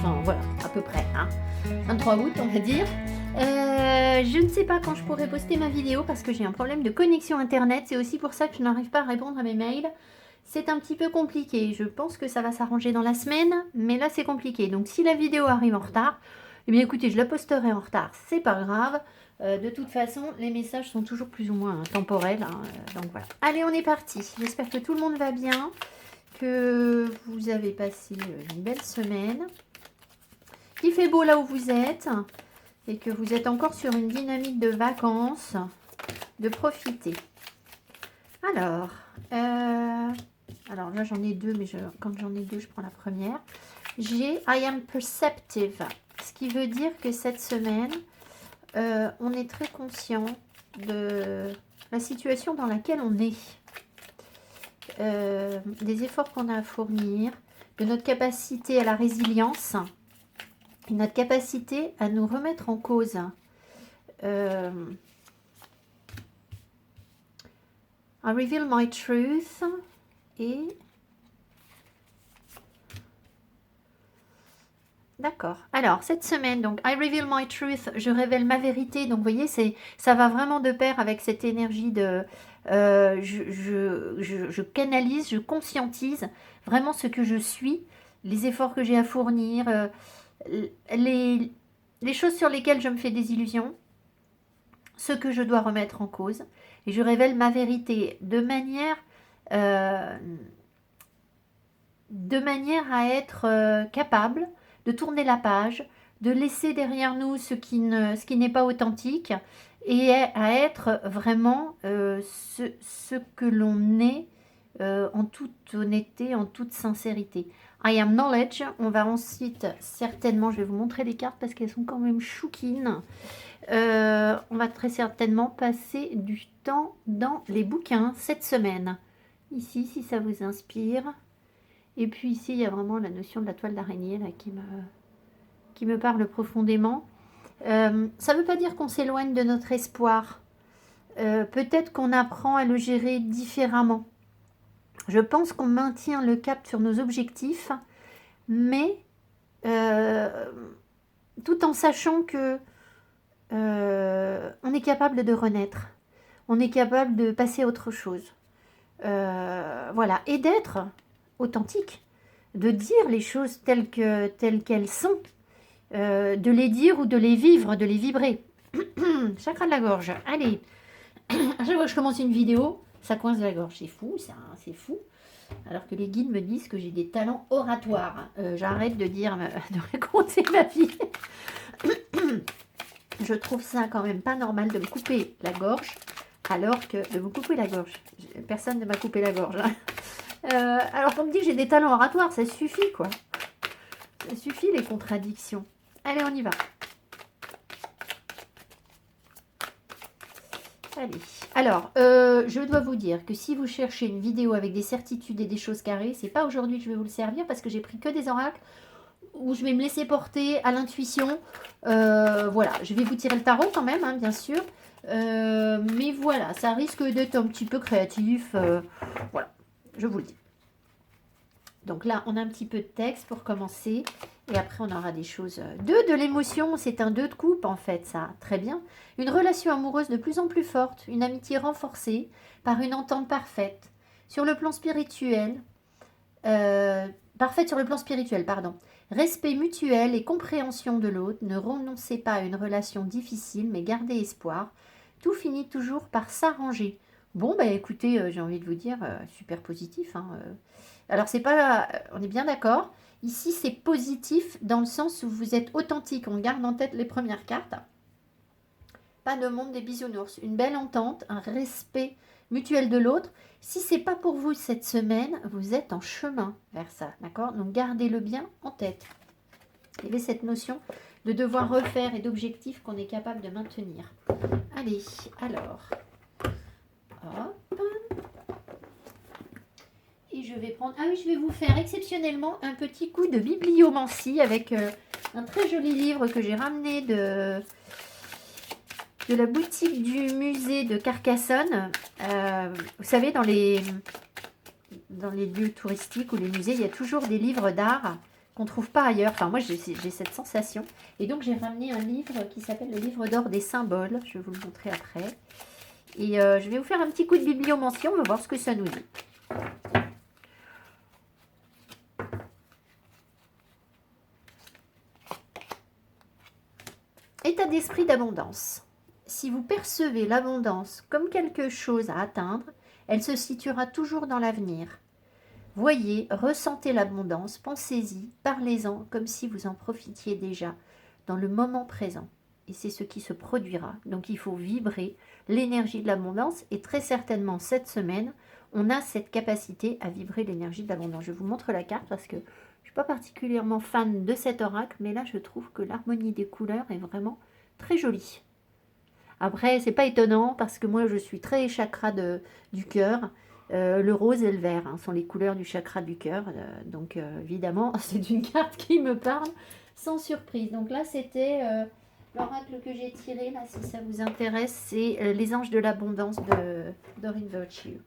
enfin voilà, à peu près, hein. 23 août, on va dire. Je ne sais pas quand je pourrai poster ma vidéo parce que j'ai un problème de connexion internet. C'est aussi pour ça que je n'arrive pas à répondre à mes mails. C'est un petit peu compliqué. Je pense que ça va s'arranger dans la semaine, mais là c'est compliqué. Donc si la vidéo arrive en retard, eh bien écoutez, je la posterai en retard. C'est pas grave. De toute façon, les messages sont toujours plus ou moins temporels, hein, donc voilà. Allez, on est parti. J'espère que tout le monde va bien, que vous avez passé une belle semaine, qu'il fait beau là où vous êtes et que vous êtes encore sur une dynamique de vacances, de profiter. Alors là j'en ai deux, mais quand j'en ai deux, je prends la première. J'ai I am perceptive, ce qui veut dire que cette semaine, on est très conscient de la situation dans laquelle on est, des efforts qu'on a à fournir, de notre capacité à la résilience et notre capacité à nous remettre en cause. I reveal my truth et... D'accord. Alors, cette semaine, donc, I reveal my truth, je révèle ma vérité. Donc, vous voyez, ça va vraiment de pair avec cette énergie de... je canalise, je conscientise vraiment ce que je suis, les efforts que j'ai à fournir, les choses sur lesquelles je me fais des illusions, ce que je dois remettre en cause. Et je révèle ma vérité de manière à être capable de tourner la page, de laisser derrière nous ce qui n'est pas authentique et à être vraiment ce que l'on est en toute honnêteté, en toute sincérité. I am knowledge. On va ensuite certainement, je vais vous montrer les cartes parce qu'elles sont quand même chouquines. On va très certainement passer du temps dans les bouquins cette semaine. Ici, si ça vous inspire. Et puis ici, il y a vraiment la notion de la toile d'araignée là, qui me parle profondément. Ça ne veut pas dire qu'on s'éloigne de notre espoir. Peut-être qu'on apprend à le gérer différemment. Je pense qu'on maintient le cap sur nos objectifs, mais tout en sachant que on est capable de renaître. On est capable de passer à autre chose. Voilà. Et d'être authentique, de dire les choses telles qu'elles sont, de les dire ou de les vivre, de les vibrer. Chakra de la gorge. Allez, à chaque fois que je commence une vidéo, ça coince la gorge. C'est fou, ça, hein, c'est fou. Alors que les guides me disent que j'ai des talents oratoires. J'arrête de de raconter ma vie. Je trouve ça quand même pas normal de me couper la gorge, alors que de me couper la gorge. Personne ne m'a coupé la gorge. Hein. Alors qu'on me dit que j'ai des talents oratoires, ça suffit quoi. Ça suffit les contradictions. Allez, on y va. Allez. Alors, je dois vous dire que si vous cherchez une vidéo avec des certitudes et des choses carrées, c'est pas aujourd'hui que je vais vous le servir parce que j'ai pris que des oracles où je vais me laisser porter à l'intuition. Voilà, je vais vous tirer le tarot quand même, hein, bien sûr. Mais voilà, ça risque d'être un petit peu créatif. Voilà, je vous le dis. Donc là, on a un petit peu de texte pour commencer. Et après, on aura des choses. 2 de l'émotion, c'est un 2 de coupe en fait, ça. Très bien. Une relation amoureuse de plus en plus forte. Une amitié renforcée par une entente parfaite. Sur le plan spirituel. Parfaite sur le plan spirituel, pardon. Respect mutuel et compréhension de l'autre. Ne renoncez pas à une relation difficile, mais gardez espoir. Tout finit toujours par s'arranger. Bon, bah écoutez, j'ai envie de vous dire, super positif. Hein, Alors, c'est pas... on est bien d'accord. Ici, c'est positif dans le sens où vous êtes authentique. On garde en tête les premières cartes. Pas de monde des bisounours. Une belle entente, un respect mutuel de l'autre. Si c'est pas pour vous cette semaine, vous êtes en chemin vers ça, d'accord? Donc gardez-le bien en tête. Il y avait cette notion de devoir refaire et d'objectifs qu'on est capable de maintenir. Allez, alors, hop. Et je vais prendre... Ah oui, je vais vous faire exceptionnellement un petit coup de bibliomancie avec un très joli livre que j'ai ramené de la boutique du musée de Carcassonne. Vous savez, dans les lieux touristiques ou les musées, il y a toujours des livres d'art qu'on ne trouve pas ailleurs. Enfin, moi, j'ai cette sensation. Et donc, j'ai ramené un livre qui s'appelle le livre d'or des symboles. Je vais vous le montrer après. Et je vais vous faire un petit coup de bibliomention. On va voir ce que ça nous dit. État d'esprit d'abondance. Si vous percevez l'abondance comme quelque chose à atteindre, elle se situera toujours dans l'avenir. Voyez, ressentez l'abondance, pensez-y, parlez-en comme si vous en profitiez déjà dans le moment présent. Et c'est ce qui se produira. Donc il faut vibrer l'énergie de l'abondance et très certainement cette semaine, on a cette capacité à vibrer l'énergie de l'abondance. Je vous montre la carte parce que je ne suis pas particulièrement fan de cet oracle, mais là je trouve que l'harmonie des couleurs est vraiment très jolie. Après, c'est pas étonnant parce que moi je suis très chakra du cœur. Le rose et le vert sont les couleurs du chakra du cœur. Donc évidemment, c'est une carte qui me parle sans surprise. Donc là, c'était l'oracle que j'ai tiré. Là, si ça vous intéresse, c'est les anges de l'abondance de Doreen Virtue.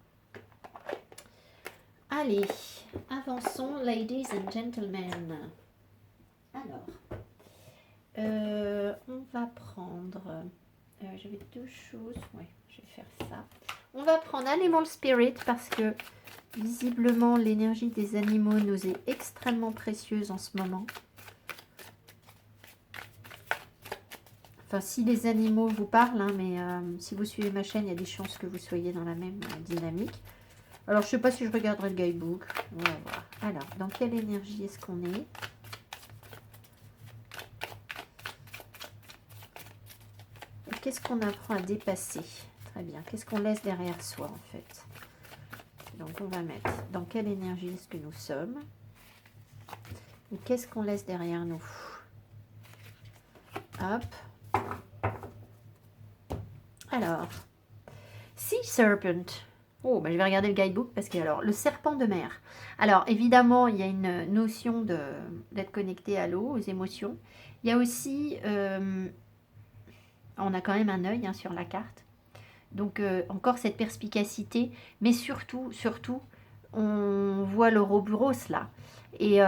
Allez, avançons, ladies and gentlemen. Alors, on va prendre... j'avais deux choses. Oui, je vais faire ça. On va prendre Animal Spirit parce que visiblement l'énergie des animaux nous est extrêmement précieuse en ce moment. Enfin, si les animaux vous parlent, mais si vous suivez ma chaîne, il y a des chances que vous soyez dans la même dynamique. Alors, je ne sais pas si je regarderai le guidebook. On va voir. Alors, dans quelle énergie est-ce qu'on est? Qu'est-ce qu'on apprend à dépasser? Très bien. Qu'est-ce qu'on laisse derrière soi, en fait? Donc, on va mettre dans quelle énergie est-ce que nous sommes? Et qu'est-ce qu'on laisse derrière nous? Hop. Alors, Sea Serpent. Oh, ben je vais regarder le guidebook parce que, alors, le serpent de mer. Alors, évidemment, il y a une notion d'être connecté à l'eau, aux émotions. Il y a aussi... on a quand même un œil sur la carte. Donc, encore cette perspicacité. Mais surtout, on voit l'Ouroboros là. Et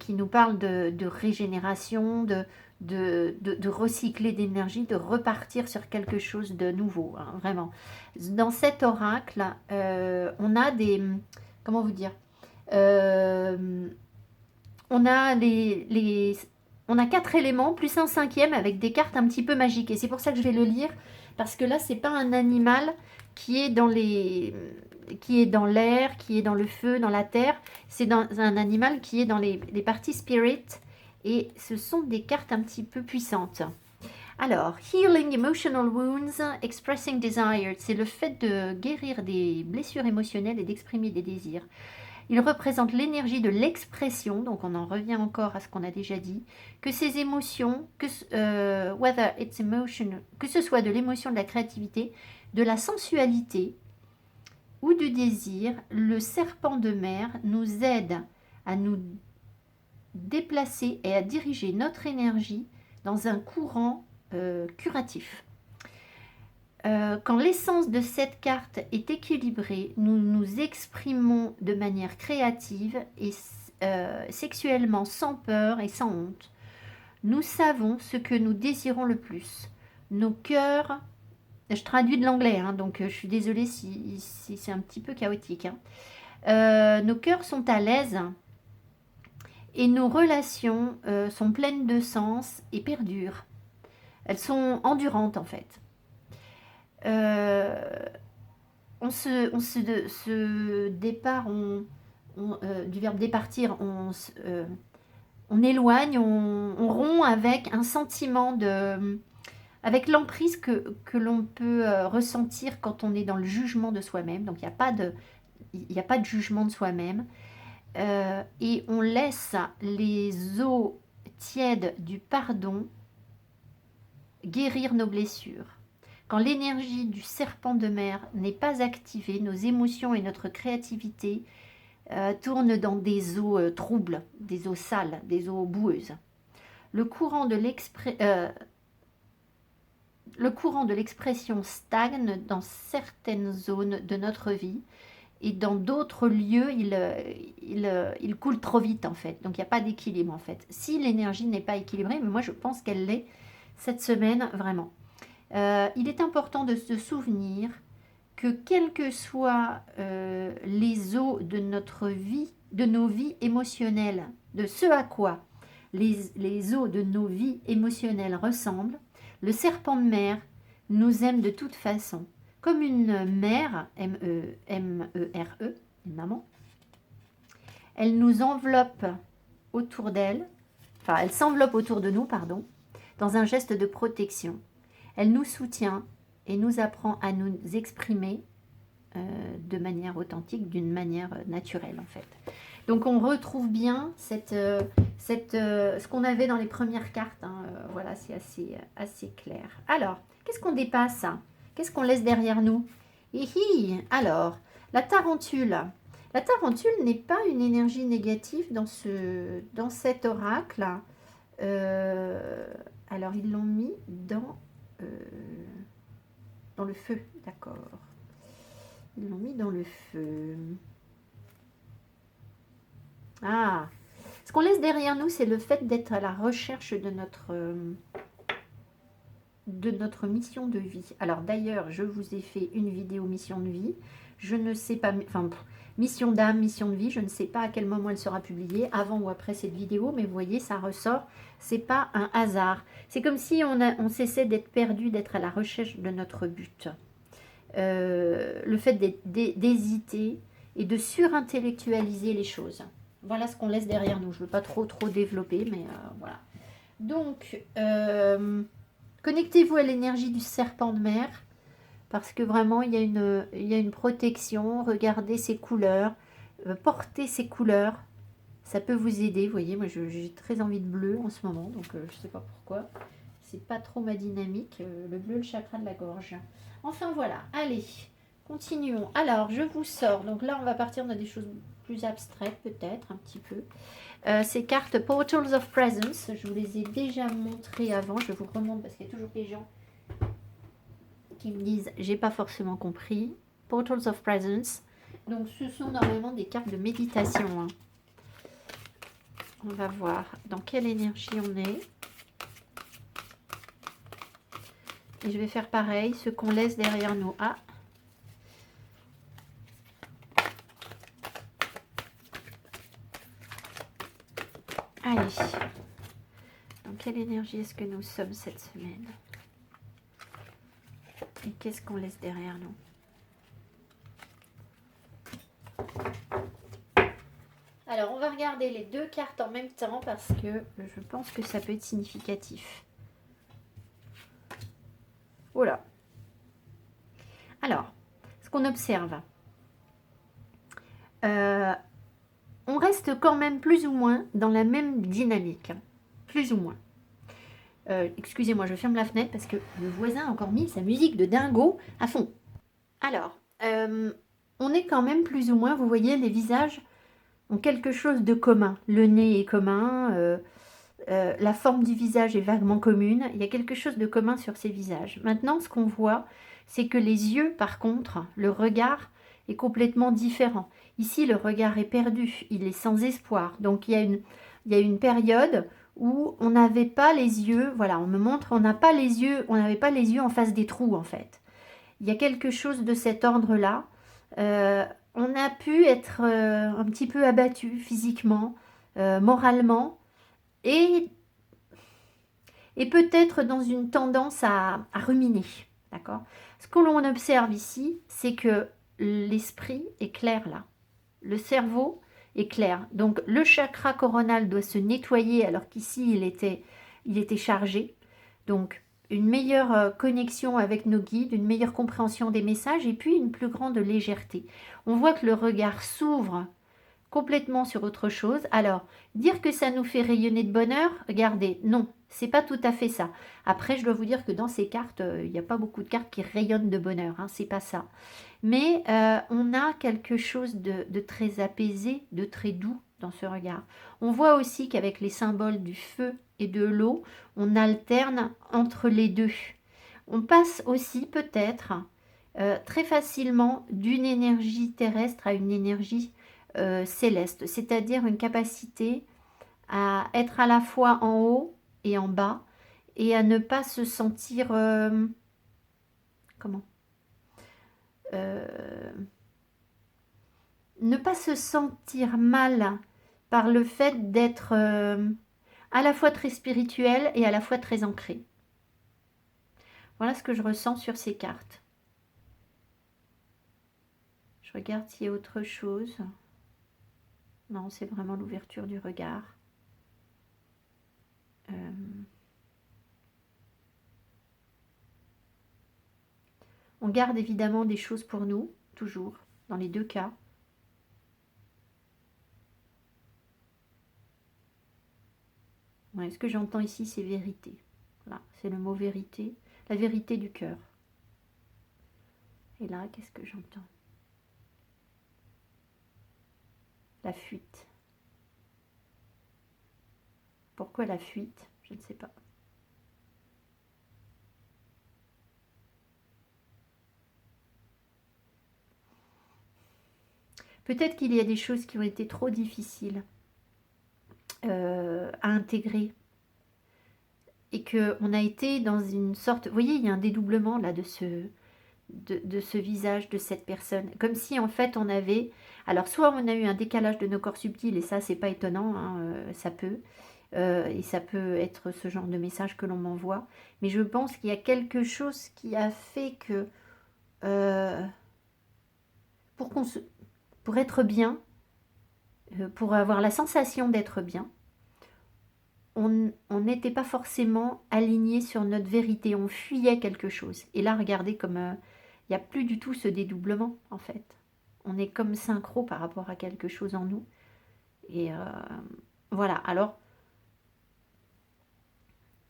qui nous parle de régénération, de recycler d'énergie, de repartir sur quelque chose de nouveau. Vraiment. Dans cet oracle, on a des... Comment vous dire on a on a 4 éléments, plus un cinquième, avec des cartes un petit peu magiques. Et c'est pour ça que je vais le lire, parce que là, c'est pas un animal qui est dans l'air, qui est dans le feu, dans la terre. C'est un animal qui est dans les parties spirit. Et ce sont des cartes un petit peu puissantes. Alors, Healing Emotional Wounds, Expressing Desire, c'est le fait de guérir des blessures émotionnelles et d'exprimer des désirs. Il représente l'énergie de l'expression, donc on en revient encore à ce qu'on a déjà dit, que ces émotions, whether it's emotion, que ce soit de l'émotion, de la créativité, de la sensualité ou du désir, le serpent de mer nous aide à nous déplacer et à diriger notre énergie dans un courant curatif. Quand l'essence de cette carte est équilibrée, nous nous exprimons de manière créative et sexuellement sans peur et sans honte. Nous savons ce que nous désirons le plus. Nos cœurs, je traduis de l'anglais, donc je suis désolée si c'est un petit peu chaotique. Nos cœurs sont à l'aise et nos relations sont pleines de sens et perdurent. Elles sont endurantes en fait. Ce départ, du verbe départir, on éloigne, on rompt avec un sentiment avec l'emprise que l'on peut ressentir quand on est dans le jugement de soi-même. Donc il n'y a pas de jugement de soi-même. Et on laisse les eaux tièdes du pardon guérir nos blessures. Quand l'énergie du serpent de mer n'est pas activée, nos émotions et notre créativité tournent dans des eaux troubles, des eaux sales, des eaux boueuses. Le courant de l'expression stagne dans certaines zones de notre vie et dans d'autres lieux, il coule trop vite en fait. Donc il n'y a pas d'équilibre en fait. Si l'énergie n'est pas équilibrée, mais moi je pense qu'elle l'est cette semaine vraiment. Il est important de se souvenir que quels que soient les eaux de notre vie, de nos vies émotionnelles, de ce à quoi les eaux de nos vies émotionnelles ressemblent, le serpent de mer nous aime de toute façon. Comme une mère, M-E-M-E-R-E, une maman, elle nous enveloppe autour d'elle, enfin elle s'enveloppe autour de nous, pardon, dans un geste de protection. Elle nous soutient et nous apprend à nous exprimer de manière authentique, d'une manière naturelle en fait. Donc on retrouve bien ce qu'on avait dans les premières cartes. Hein, voilà, c'est assez clair. Alors, qu'est-ce qu'on dépasse? Qu'est-ce qu'on laisse derrière nous? Alors, la tarentule. La tarentule n'est pas une énergie négative dans cet oracle. Alors, ils l'ont mis dans le feu, d'accord. Ils l'ont mis dans le feu. Ah, ce qu'on laisse derrière nous, c'est le fait d'être à la recherche de notre mission de vie. Alors d'ailleurs, je vous ai fait une vidéo mission de vie. Je ne sais pas, enfin, mission d'âme, mission de vie, je ne sais pas à quel moment elle sera publiée, avant ou après cette vidéo, mais vous voyez, ça ressort. C'est pas un hasard. C'est comme si on cessait d'être perdu, d'être à la recherche de notre but. Le fait d'hésiter et de surintellectualiser les choses. Voilà ce qu'on laisse derrière nous. Je ne veux pas trop développer, mais voilà. Donc, connectez-vous à l'énergie du serpent de mer, parce que vraiment, il y a une protection. Regardez ces couleurs, portez ces couleurs. Ça peut vous aider. Vous voyez, moi, j'ai très envie de bleu en ce moment, donc je ne sais pas pourquoi. C'est pas trop ma dynamique. Le bleu, le chakra de la gorge. Enfin, voilà. Allez, continuons. Alors, je vous sors. Donc là, on va partir dans des choses plus abstraites, peut-être, un petit peu. Ces cartes Portals of Presence, je vous les ai déjà montrées avant. Je vous remonte parce qu'il y a toujours des gens qui me disent « j'ai pas forcément compris ». Portals of Presence. Donc, ce sont normalement des cartes de méditation. Hein. On va voir dans quelle énergie on est. Et je vais faire pareil, ce qu'on laisse derrière nous. Ah! Allez. Dans quelle énergie est-ce que nous sommes cette semaine? Et qu'est-ce qu'on laisse derrière nous? Alors, on va regarder les deux cartes en même temps parce que je pense que ça peut être significatif. Voilà. Alors, ce qu'on observe, on reste quand même plus ou moins dans la même dynamique. Plus ou moins. Excusez-moi, je ferme la fenêtre parce que le voisin a encore mis sa musique de dingo à fond. Alors, on est quand même plus ou moins, vous voyez, les visages ont quelque chose de commun. Le nez est commun, la forme du visage est vaguement commune. Il y a quelque chose de commun sur ces visages. Maintenant, ce qu'on voit, c'est que les yeux, par contre, le regard est complètement différent. Ici, le regard est perdu, il est sans espoir. Donc, il y a une période où on n'avait pas les yeux, voilà, on me montre, on n'avait pas les yeux en face des trous, en fait. Il y a quelque chose de cet ordre-là. On a pu être un petit peu abattu physiquement, moralement, et peut-être dans une tendance à ruminer, d'accord? Ce que l'on observe ici, c'est que l'esprit est clair là. Le cerveau est clair. Donc, le chakra coronal doit se nettoyer alors qu'ici, il était chargé. Donc, une meilleure connexion avec nos guides, une meilleure compréhension des messages et puis une plus grande légèreté. On voit que le regard s'ouvre complètement sur autre chose. Alors, dire que ça nous fait rayonner de bonheur, regardez, non, c'est pas tout à fait ça. Après, je dois vous dire que dans ces cartes, il n'y a pas beaucoup de cartes qui rayonnent de bonheur, hein, c'est pas ça. Mais on a quelque chose de très apaisé, de très doux dans ce regard. On voit aussi qu'avec les symboles du feu et de l'eau, on alterne entre les deux. On passe aussi peut-être très facilement d'une énergie terrestre à une énergie céleste, c'est-à-dire une capacité à être à la fois en haut et en bas, et à ne pas se sentir... comment ne pas se sentir mal par le fait d'être à la fois très spirituel et à la fois très ancré. Voilà ce que je ressens sur ces cartes. Je regarde s'il y a autre chose. Non, c'est vraiment l'ouverture du regard. On garde évidemment des choses pour nous, toujours, dans les deux cas. Ouais, ce que j'entends ici, c'est vérité. Là, c'est le mot vérité. La vérité du cœur. Et là, qu'est-ce que j'entends? La fuite. Pourquoi la fuite? Je ne sais pas. Peut-être qu'il y a des choses qui ont été trop difficiles à intégrer. Et qu'on a été dans une sorte... Vous voyez, il y a un dédoublement là de ce visage de cette personne. Comme si en fait on avait... Alors soit on a eu un décalage de nos corps subtils, et ça c'est pas étonnant, hein, ça peut. Et ça peut être ce genre de message que l'on m'envoie. Mais je pense qu'il y a quelque chose qui a fait que... pour être bien, pour avoir la sensation d'être bien, on n'était pas forcément aligné sur notre vérité, on fuyait quelque chose. Et là, regardez comme il n'y a plus du tout ce dédoublement, en fait. On est comme synchro par rapport à quelque chose en nous. Et voilà, alors,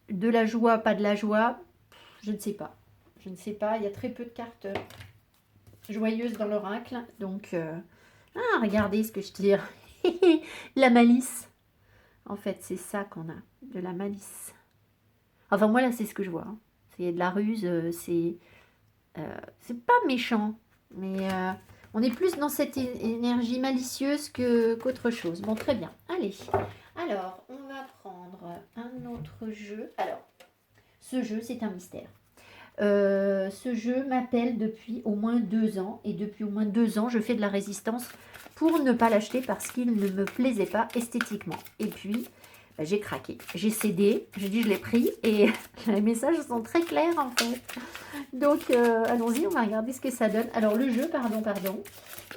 de la joie, pas de la joie, je ne sais pas. Je ne sais pas, il y a très peu de cartes joyeuses dans l'oracle. Donc, regardez ce que je tire. La malice. En fait, c'est ça qu'on a, de la malice. Enfin, moi, là, c'est ce que je vois. Hein. C'est de la ruse, c'est pas méchant, mais on est plus dans cette énergie malicieuse qu'autre chose. Bon, très bien. Allez, alors, on va prendre un autre jeu. Alors, ce jeu, c'est un mystère. Ce jeu m'appelle depuis au moins 2 ans, et depuis au moins 2 ans, je fais de la résistance pour ne pas l'acheter parce qu'il ne me plaisait pas esthétiquement. Et puis, j'ai craqué, j'ai cédé, j'ai dit je l'ai pris, et les messages sont très clairs en fait. Donc, allons-y, on va regarder ce que ça donne. Alors, le jeu, pardon,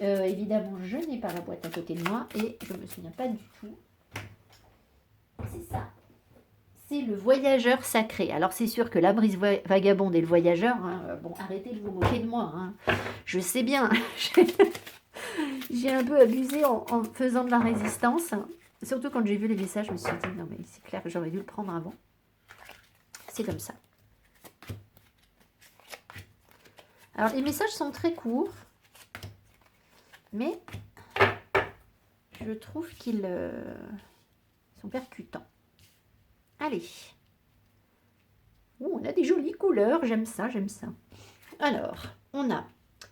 évidemment, je n'ai pas la boîte à côté de moi, et je ne me souviens pas du tout. C'est ça. C'est le voyageur sacré. Alors c'est sûr que la brise vagabonde et le voyageur, hein, bon, arrêtez de vous moquer de moi. Hein. Je sais bien, j'ai un peu abusé en faisant de la résistance. Surtout quand j'ai vu les messages, je me suis dit, non mais c'est clair que j'aurais dû le prendre avant. C'est comme ça. Alors les messages sont très courts, mais je trouve qu'ils sont percutants. Allez. On a des jolies couleurs, j'aime ça, j'aime ça. Alors, on a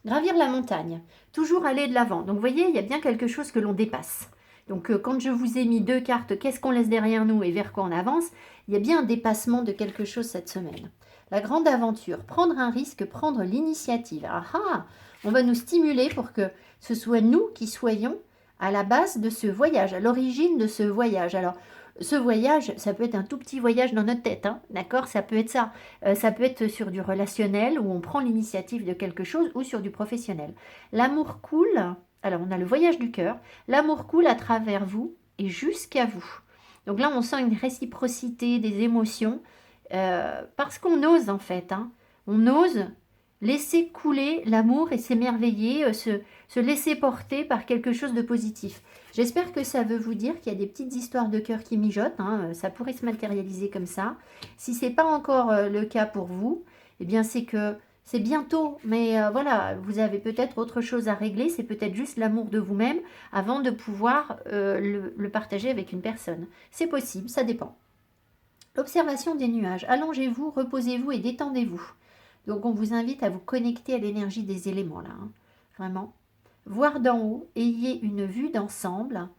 gravir la montagne, toujours aller de l'avant. Donc, vous voyez, il y a bien quelque chose que l'on dépasse. Donc, quand je vous ai mis 2 cartes, qu'est-ce qu'on laisse derrière nous et vers quoi on avance, il y a bien un dépassement de quelque chose cette semaine. La grande aventure, prendre un risque, prendre l'initiative. Ah ah, on va nous stimuler pour que ce soit nous qui soyons à la base de ce voyage, à l'origine de ce voyage. Alors, ce voyage, ça peut être un tout petit voyage dans notre tête, hein, d'accord? Ça peut être ça. Ça peut être sur du relationnel, où on prend l'initiative de quelque chose, ou sur du professionnel. L'amour coule, alors on a le voyage du cœur, l'amour coule à travers vous et jusqu'à vous. Donc là, on sent une réciprocité des émotions, parce qu'on ose en fait. Hein. On ose laisser couler l'amour et s'émerveiller, se laisser porter par quelque chose de positif. J'espère que ça veut vous dire qu'il y a des petites histoires de cœur qui mijotent. Hein, ça pourrait se matérialiser comme ça. Si ce n'est pas encore le cas pour vous, eh bien c'est que c'est bientôt. Mais voilà, vous avez peut-être autre chose à régler. C'est peut-être juste l'amour de vous-même avant de pouvoir le partager avec une personne. C'est possible, ça dépend. L'observation des nuages. Allongez-vous, reposez-vous et détendez-vous. Donc on vous invite à vous connecter à l'énergie des éléments là, hein, vraiment. Voir d'en haut, ayez une vue d'ensemble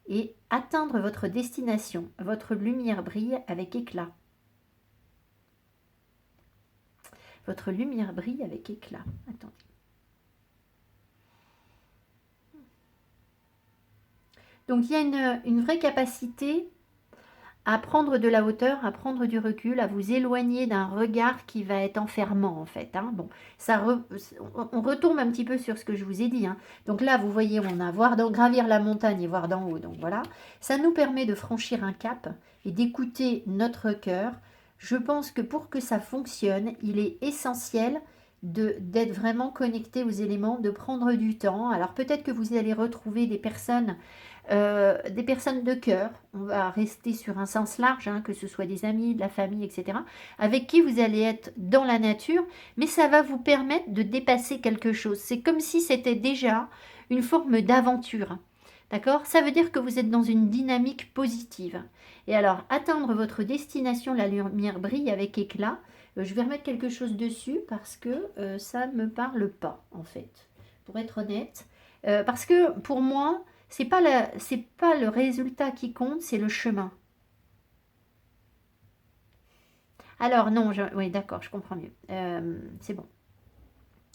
et atteindre votre destination. Votre lumière brille avec éclat. Votre lumière brille avec éclat. Attendez. Donc il y a une vraie capacité à prendre de la hauteur, à prendre du recul, à vous éloigner d'un regard qui va être enfermant en fait. Hein. Bon, on retombe un petit peu sur ce que je vous ai dit. Hein. Donc là, vous voyez, on a gravir la montagne et voir d'en haut. Donc voilà, ça nous permet de franchir un cap et d'écouter notre cœur. Je pense que pour que ça fonctionne, il est essentiel d'être vraiment connecté aux éléments, de prendre du temps. Alors peut-être que vous allez retrouver des personnes de cœur, on va rester sur un sens large, hein, que ce soit des amis, de la famille, etc., avec qui vous allez être dans la nature, mais ça va vous permettre de dépasser quelque chose. C'est comme si c'était déjà une forme d'aventure. D'accord? Ça veut dire que vous êtes dans une dynamique positive. Et alors, atteindre votre destination, la lumière brille avec éclat. Je vais remettre quelque chose dessus parce que ça ne me parle pas, en fait, pour être honnête. Parce que pour moi, c'est pas le résultat qui compte, c'est le chemin. Alors non, oui d'accord, je comprends mieux. C'est bon.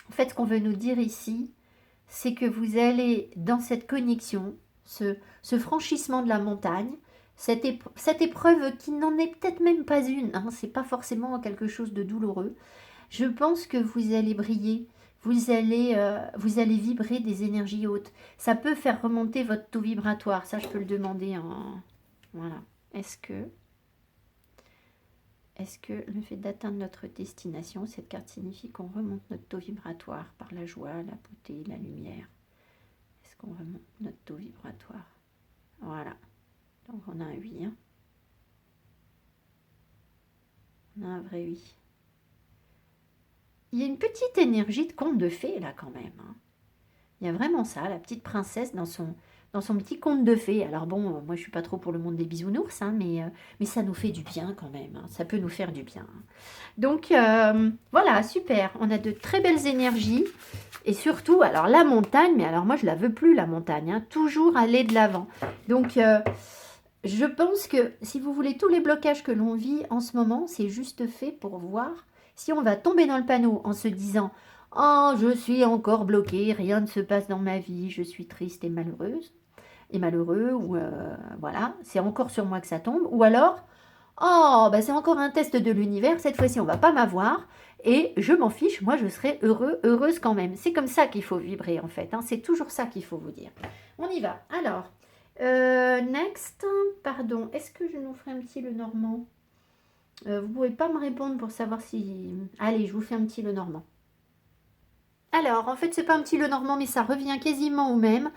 En fait, ce qu'on veut nous dire ici, c'est que vous allez dans cette connexion, ce franchissement de la montagne, cette épreuve qui n'en est peut-être même pas une, hein, c'est pas forcément quelque chose de douloureux. Je pense que vous allez briller, vous allez vibrer des énergies hautes. Ça peut faire remonter votre taux vibratoire, ça je peux le demander en... Voilà. Est-ce que le fait d'atteindre notre destination, cette carte signifie qu'on remonte notre taux vibratoire par la joie, la beauté, la lumière? Est-ce qu'on remonte notre taux vibratoire? Voilà. Donc on a un oui. Hein. On a un vrai oui. Il y a une petite énergie de conte de fées là quand même. Hein. Il y a vraiment ça, la petite princesse dans son petit conte de fées. Alors bon, moi je suis pas trop pour le monde des bisounours, hein, mais ça nous fait du bien quand même. Hein. Ça peut nous faire du bien. Hein. Donc voilà, super. On a de très belles énergies. Et surtout, alors la montagne, mais alors moi je la veux plus la montagne. Hein, toujours aller de l'avant. Donc je pense que si vous voulez tous les blocages que l'on vit en ce moment, c'est juste fait pour voir si on va tomber dans le panneau en se disant « Oh, je suis encore bloqué, rien ne se passe dans ma vie, je suis triste et malheureuse. » Et malheureux, ou voilà, c'est encore sur moi que ça tombe. Ou alors « Oh, bah c'est encore un test de l'univers, cette fois-ci on va pas m'avoir. Et je m'en fiche, moi je serai heureux, heureuse quand même. » C'est comme ça qu'il faut vibrer en fait, hein, c'est toujours ça qu'il faut vous dire. On y va. Alors... next, pardon, est-ce que je nous ferai un petit Lenormand? Vous pouvez pas me répondre pour savoir si... Allez, je vous fais un petit Lenormand. Alors, en fait, c'est pas un petit Lenormand, mais ça revient quasiment au même.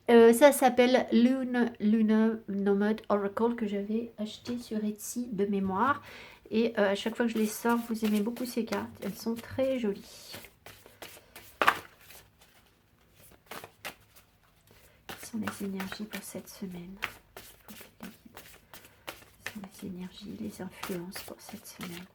Ça s'appelle Luna Nomad Oracle que j'avais acheté sur Etsy de mémoire. Et à chaque fois que je les sors, vous aimez beaucoup ces cartes. Elles sont très jolies. Les énergies pour cette semaine. Les énergies, les influences pour cette semaine.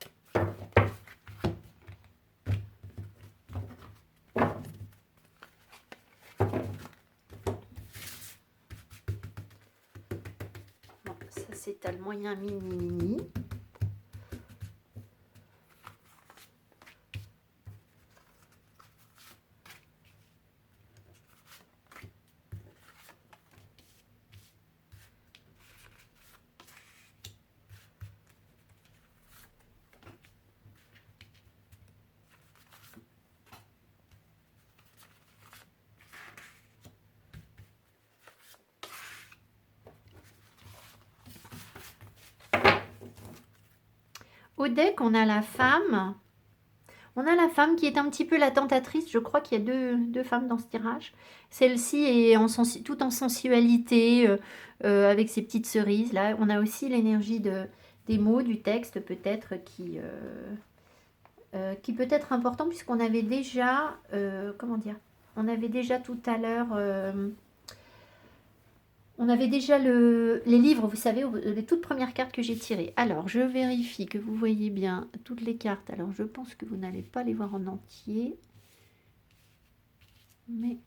Bon, ça c'est à le moyen mini. Au deck, on a la femme. On a la femme qui est un petit peu la tentatrice. Je crois qu'il y a deux femmes dans ce tirage. Celle-ci est tout en sensualité, avec ses petites cerises. Là, on a aussi l'énergie des mots, du texte peut-être qui peut être important puisqu'on avait déjà, comment dire, on avait déjà tout à l'heure... On avait déjà les livres, vous savez, les toutes premières cartes que j'ai tirées. Alors, je vérifie que vous voyez bien toutes les cartes. Alors, je pense que vous n'allez pas les voir en entier. Mais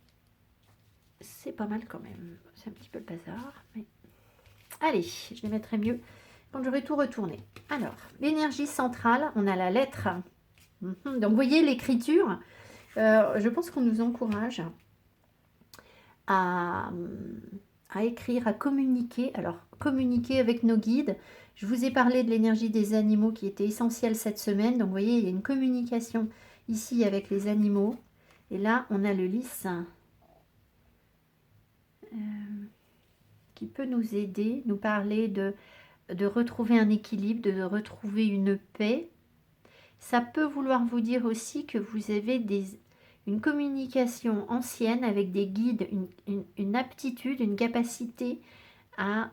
c'est pas mal quand même. C'est un petit peu le bazar. Mais... Allez, je les mettrai mieux quand j'aurai tout retourné. Alors, l'énergie centrale, on a la lettre. Donc, vous voyez l'écriture. Je pense qu'on nous encourage à écrire, à communiquer. Alors, communiquer avec nos guides. Je vous ai parlé de l'énergie des animaux qui était essentielle cette semaine. Donc, vous voyez, il y a une communication ici avec les animaux. Et là, on a le lys qui peut nous aider, nous parler de retrouver un équilibre, de retrouver une paix. Ça peut vouloir vous dire aussi que vous avez une communication ancienne avec des guides, une aptitude, une capacité à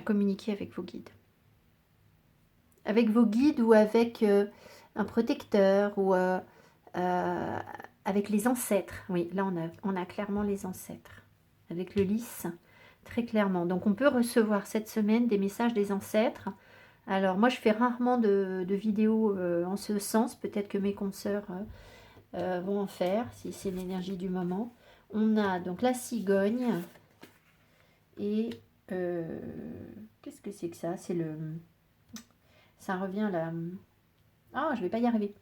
communiquer avec vos guides. Avec vos guides ou avec un protecteur ou avec les ancêtres. Oui, là on a clairement les ancêtres. Avec le lys, très clairement. Donc on peut recevoir cette semaine des messages des ancêtres. Alors moi je fais rarement de vidéos en ce sens. Peut-être que mes consoeurs vont en faire, si c'est l'énergie du moment. On a donc la cigogne. Et qu'est-ce que c'est que ça? C'est le... Ça revient là. Ah, je vais pas y arriver.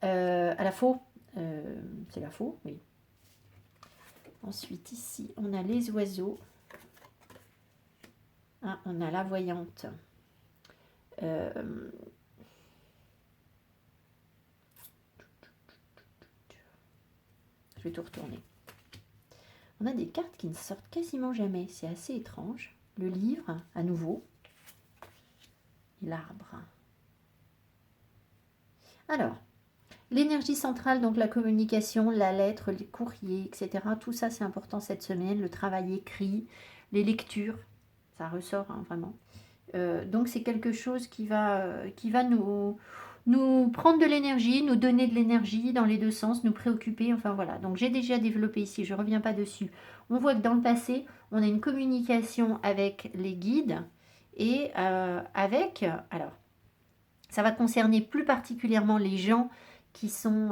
À la faux. C'est la faux, oui. Ensuite, ici, on a les oiseaux. Ah, on a la voyante. Je vais tout retourner. On a des cartes qui ne sortent quasiment jamais. C'est assez étrange. Le livre, à nouveau. Et l'arbre. Alors, l'énergie centrale, donc la communication, la lettre, les courriers, etc. Tout ça, c'est important cette semaine. Le travail écrit, les lectures, ça ressort hein, vraiment. Donc, c'est quelque chose qui va nous prendre de l'énergie, nous donner de l'énergie dans les deux sens, nous préoccuper. Enfin, voilà. Donc, j'ai déjà développé ici, je ne reviens pas dessus. On voit que dans le passé, on a une communication avec les guides et avec... Alors, ça va concerner plus particulièrement les gens qui sont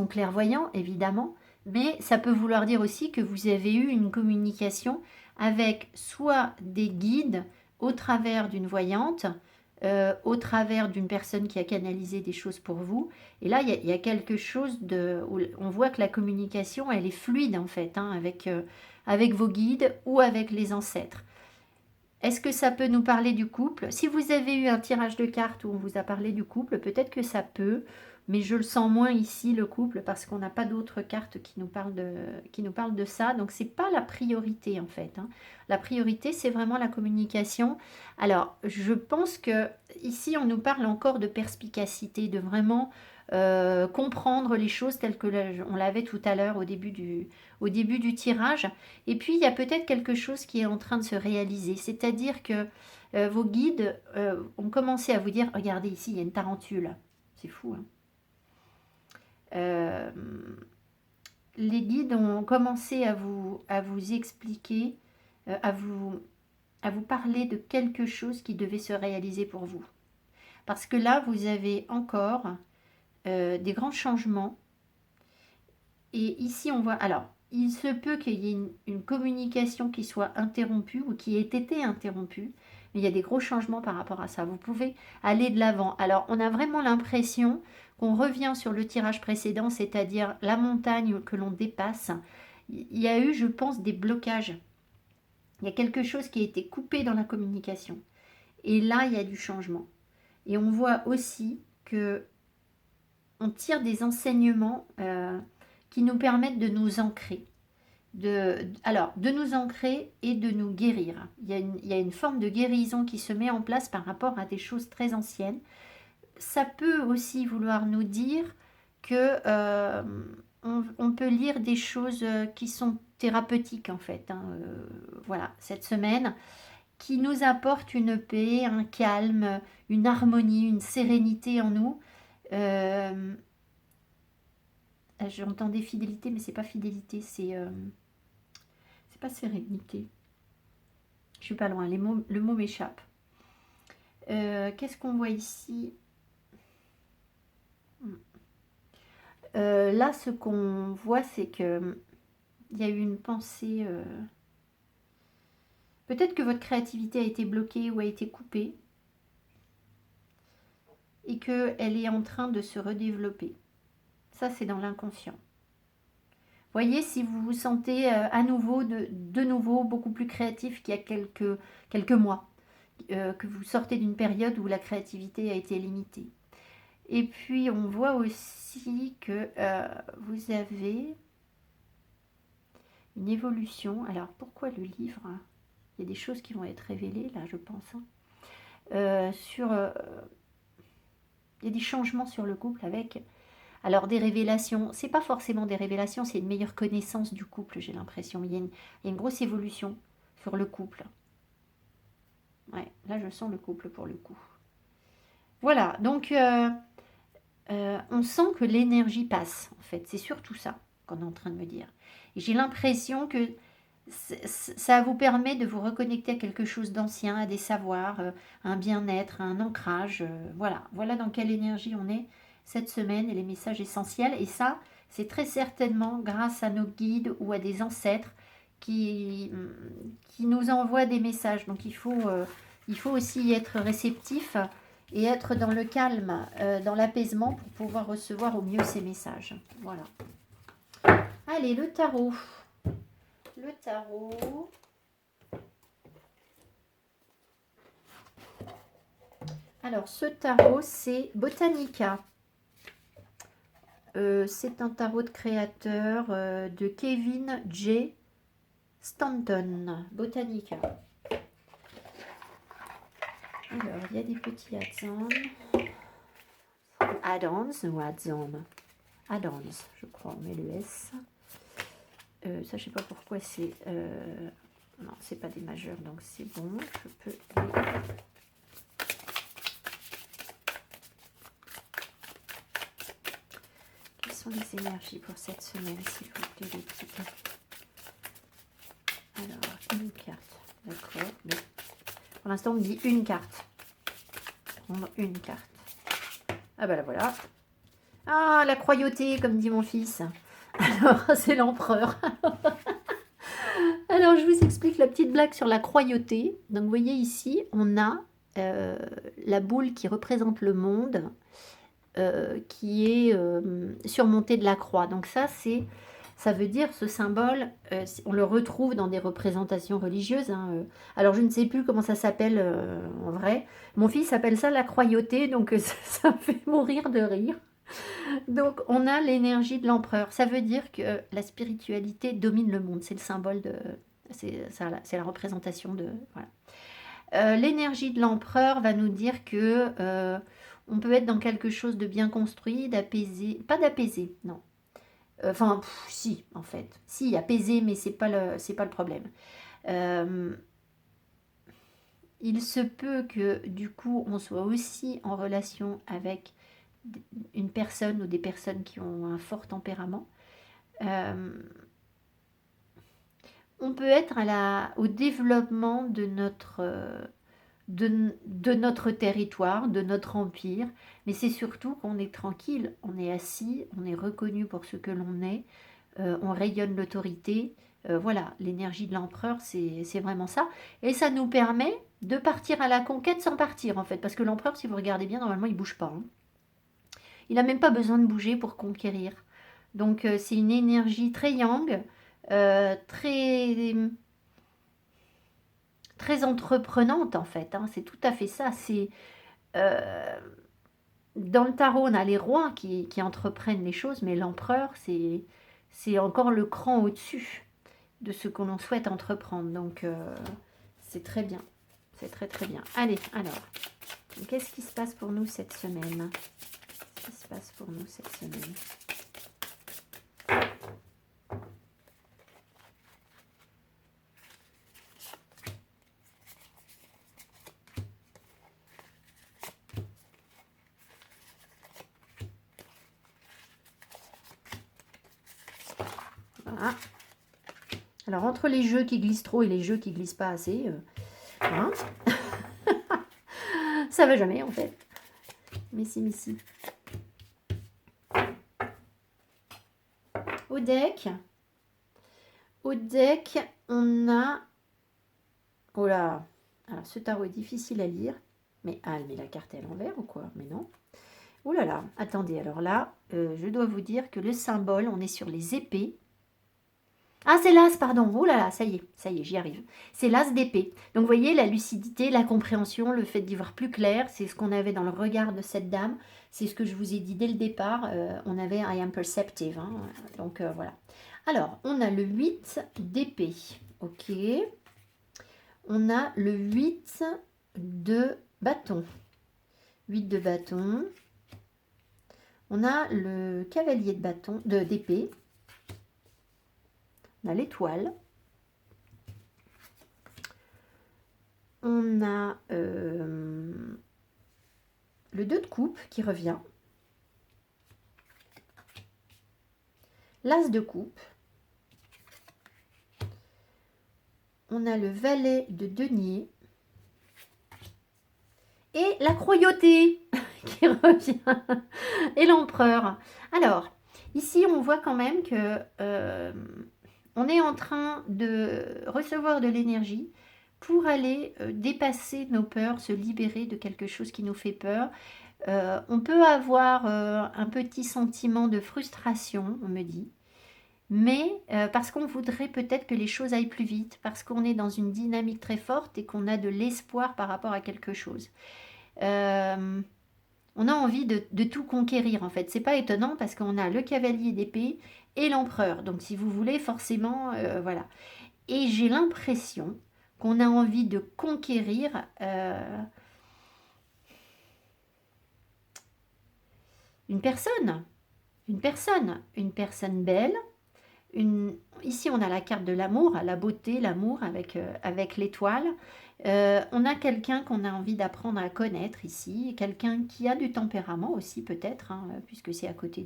clairvoyants, évidemment, mais ça peut vouloir dire aussi que vous avez eu une communication avec soit des guides au travers d'une voyante, au travers d'une personne qui a canalisé des choses pour vous. Et là, il y a quelque chose de... On voit que la communication, elle est fluide en fait, hein, avec vos guides ou avec les ancêtres. Est-ce que ça peut nous parler du couple? Si vous avez eu un tirage de cartes où on vous a parlé du couple, peut-être que ça peut, mais je le sens moins ici, le couple, parce qu'on n'a pas d'autres cartes qui nous parlent de ça. Donc, ce n'est pas la priorité, en fait. Hein. La priorité, c'est vraiment la communication. Alors, je pense que ici, on nous parle encore de perspicacité, de vraiment comprendre les choses telles que on l'avait tout à l'heure au début du tirage. Et puis, il y a peut-être quelque chose qui est en train de se réaliser. C'est-à-dire que vos guides ont commencé à vous dire, regardez ici, il y a une tarentule. C'est fou, hein. Les guides ont commencé à vous expliquer, à vous parler de quelque chose qui devait se réaliser pour vous. Parce que là, vous avez encore des grands changements. Et ici, on voit... Alors, il se peut qu'il y ait une communication qui soit interrompue ou qui ait été interrompue. Mais il y a des gros changements par rapport à ça. Vous pouvez aller de l'avant. Alors, on a vraiment l'impression qu'on revient sur le tirage précédent, c'est-à-dire la montagne que l'on dépasse. Il y a eu, je pense, des blocages. Il y a quelque chose qui a été coupé dans la communication. Et là, il y a du changement. Et on voit aussi que on tire des enseignements qui nous permettent de nous ancrer. De nous ancrer et de nous guérir. Il y a une forme de guérison qui se met en place par rapport à des choses très anciennes. Ça peut aussi vouloir nous dire que on peut lire des choses qui sont thérapeutiques en fait. Hein, voilà, cette semaine, qui nous apportent une paix, un calme, une harmonie, une sérénité en nous. j'entendais fidélité, mais c'est pas fidélité, c'est pas sérénité. Je suis pas loin, le mot m'échappe. Qu'est-ce qu'on voit ici? Là, ce qu'on voit, c'est que il y a eu une pensée. Peut-être que votre créativité a été bloquée ou a été coupée et qu'elle est en train de se redévelopper. Ça, c'est dans l'inconscient. Voyez si vous vous sentez à nouveau, de nouveau, beaucoup plus créatif qu'il y a quelques mois. Que vous sortez d'une période où la créativité a été limitée. Et puis, on voit aussi que vous avez une évolution. Alors, pourquoi le livre? Il y a des choses qui vont être révélées, là, je pense. Il y a des changements sur le couple avec... Alors, des révélations. C'est pas forcément des révélations, c'est une meilleure connaissance du couple, j'ai l'impression. Il y a une grosse évolution sur le couple. Ouais, là, je sens le couple pour le coup. Voilà, donc... on sent que l'énergie passe, en fait. C'est surtout ça qu'on est en train de me dire. Et j'ai l'impression que ça vous permet de vous reconnecter à quelque chose d'ancien, à des savoirs, un bien-être, un ancrage. Voilà dans quelle énergie on est cette semaine et les messages essentiels. Et ça, c'est très certainement grâce à nos guides ou à des ancêtres qui nous envoient des messages. Donc il faut aussi y être réceptif et être dans le calme, dans l'apaisement pour pouvoir recevoir au mieux ces messages. Voilà. Allez, le tarot. Le tarot. Alors, ce tarot, c'est Botanica. C'est un tarot de créateur de Kevin J. Stanton. Botanica. Alors, il y a des petits add-ons. Add-ons ou add-ons? Add-ons, je crois, on met le S. Ça, je sais pas pourquoi c'est... non, c'est pas des majeurs, donc c'est bon. Je peux les... Quelles sont les énergies pour cette semaine, s'il vous plaît, les petits? Alors, une carte. D'accord. Mais pour l'instant, on me dit une carte. Prendre une carte. Ah bah là, voilà. Ah, la croyauté, comme dit mon fils. Alors, c'est l'empereur. Alors, je vous explique la petite blague sur la croyauté. Donc, vous voyez ici, on a la boule qui représente le monde, qui est surmontée de la croix. Donc, ça veut dire, ce symbole, on le retrouve dans des représentations religieuses. Hein, alors, je ne sais plus comment ça s'appelle en vrai. Mon fils appelle ça la croyauté, donc ça me fait mourir de rire. Donc, on a l'énergie de l'empereur. Ça veut dire que la spiritualité domine le monde. C'est le symbole de... C'est la représentation de... Voilà. L'énergie de l'empereur va nous dire que on peut être dans quelque chose de bien construit, d'apaisé. Pas d'apaisé, non. Enfin, si, en fait. Si, apaisé, mais c'est pas le problème. Il se peut que, du coup, on soit aussi en relation avec une personne ou des personnes qui ont un fort tempérament. On peut être au développement de notre territoire, de notre empire, mais c'est surtout qu'on est tranquille, on est assis, on est reconnu pour ce que l'on est, on rayonne l'autorité. Voilà, l'énergie de l'empereur, c'est vraiment ça. Et ça nous permet de partir à la conquête sans partir, en fait, parce que l'empereur, si vous regardez bien, normalement, il ne bouge pas. Hein. Il n'a même pas besoin de bouger pour conquérir. Donc, c'est une énergie très yang, très, très entreprenante, en fait. Hein. C'est tout à fait ça. Dans le tarot, on a les rois qui entreprennent les choses, mais l'empereur, c'est encore le cran au-dessus de ce que l'on souhaite entreprendre. Donc, c'est très bien. C'est très, très bien. Allez, alors, qu'est-ce qui se passe pour nous cette semaine? Qu'est-ce qui se passe pour nous cette semaine? Voilà. Alors, entre les jeux qui glissent trop et les jeux qui glissent pas assez, hein, ça va jamais, en fait. Mais si. Au deck, on a... Oh là. Alors, ce tarot est difficile à lire. Mais elle met la carte à l'envers ou quoi? Mais non. Oh là là. Attendez, alors là, je dois vous dire que le symbole, on est sur les épées. Ah, c'est l'as, pardon. Oh là là, ça y est, j'y arrive. C'est l'as d'épée. Donc, vous voyez, la lucidité, la compréhension, le fait d'y voir plus clair, c'est ce qu'on avait dans le regard de cette dame. C'est ce que je vous ai dit dès le départ. On avait I am perceptive. Hein. Donc, voilà. Alors, on a le 8 d'épée. Ok. On a le 8 de bâton. 8 de bâton. On a le cavalier de bâton, d'épée. On a l'étoile. On a le 2 de coupe qui revient. L'as de coupe. On a le valet de denier. Et la croyauté qui revient. Et l'empereur. Alors, ici, on voit quand même que on est en train de recevoir de l'énergie pour aller dépasser nos peurs, se libérer de quelque chose qui nous fait peur. On peut avoir un petit sentiment de frustration, on me dit, mais parce qu'on voudrait peut-être que les choses aillent plus vite, parce qu'on est dans une dynamique très forte et qu'on a de l'espoir par rapport à quelque chose. On a envie de tout conquérir en fait. C'est pas étonnant parce qu'on a le cavalier d'épée et l'empereur. Donc si vous voulez, forcément, voilà. Et j'ai l'impression qu'on a envie de conquérir une personne belle. Ici, on a la carte de l'amour, la beauté, l'amour avec l'étoile. On a quelqu'un qu'on a envie d'apprendre à connaître ici, quelqu'un qui a du tempérament aussi peut-être, hein, puisque c'est à côté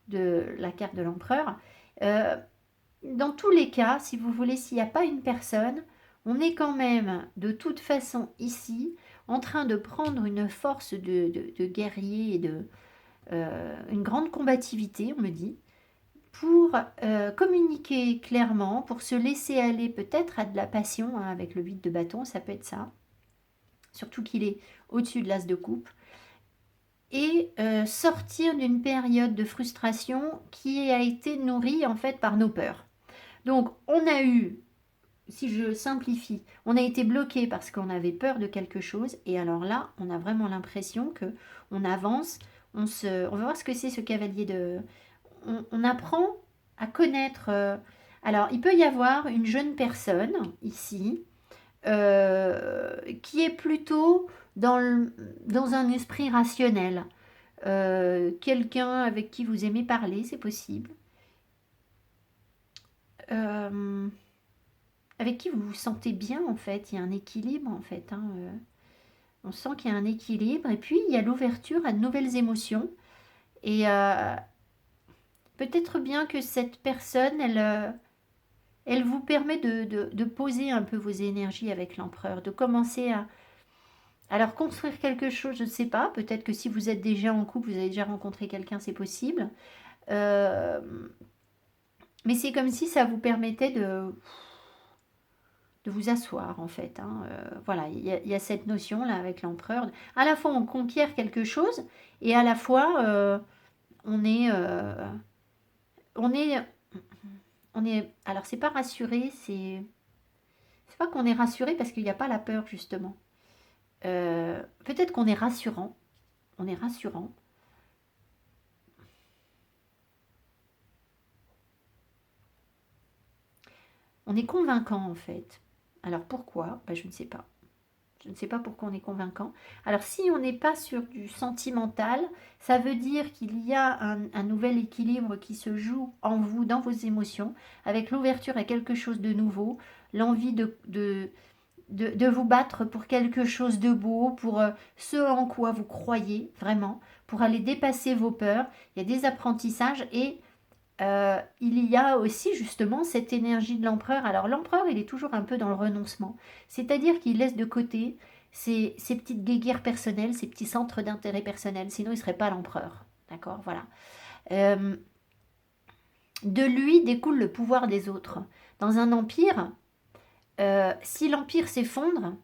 de la carte de l'empereur. Dans tous les cas, si vous voulez, s'il n'y a pas une personne, on est quand même de toute façon ici en train de prendre une force de guerrier et une grande combativité, on me dit, pour communiquer clairement, pour se laisser aller peut-être à de la passion, hein, avec le 8 de bâton, ça peut être ça, surtout qu'il est au-dessus de l'as de coupe, et sortir d'une période de frustration qui a été nourrie en fait par nos peurs. Donc on a eu, si je simplifie, on a été bloqué parce qu'on avait peur de quelque chose, et alors là, on a vraiment l'impression que on avance, on va voir ce que c'est ce cavalier de... On apprend à connaître... alors, il peut y avoir une jeune personne, ici, qui est plutôt dans un esprit rationnel. Quelqu'un avec qui vous aimez parler, c'est possible. Avec qui vous vous sentez bien, en fait. Il y a un équilibre, en fait. Hein, on sent qu'il y a un équilibre. Et puis, il y a l'ouverture à de nouvelles émotions. Et peut-être bien que cette personne, elle vous permet de poser un peu vos énergies avec l'empereur, de commencer à... Alors, construire quelque chose, je ne sais pas. Peut-être que si vous êtes déjà en couple, vous avez déjà rencontré quelqu'un, c'est possible. Mais c'est comme si ça vous permettait de vous asseoir, en fait. Hein. Voilà, il y a cette notion-là avec l'empereur. À la fois, on conquiert quelque chose, et à la fois, on est... alors, c'est pas rassuré, c'est pas qu'on est rassuré parce qu'il n'y a pas la peur, justement. Peut-être qu'on est rassurant. On est rassurant. On est convaincant, en fait. Alors, pourquoi? Je ne sais pas. Je ne sais pas pourquoi on est convaincant. Alors, si on n'est pas sur du sentimental, ça veut dire qu'il y a un nouvel équilibre qui se joue en vous, dans vos émotions, avec l'ouverture à quelque chose de nouveau, l'envie de vous battre pour quelque chose de beau, pour ce en quoi vous croyez vraiment, pour aller dépasser vos peurs. Il y a des apprentissages et il y a aussi justement cette énergie de l'empereur. Alors l'empereur, il est toujours un peu dans le renoncement, c'est-à-dire qu'il laisse de côté ses petites guéguerres personnelles, ses petits centres d'intérêt personnel, sinon il ne serait pas l'empereur. D'accord, voilà. Euh, de lui découle le pouvoir des autres. Dans un empire, si l'empire s'effondre,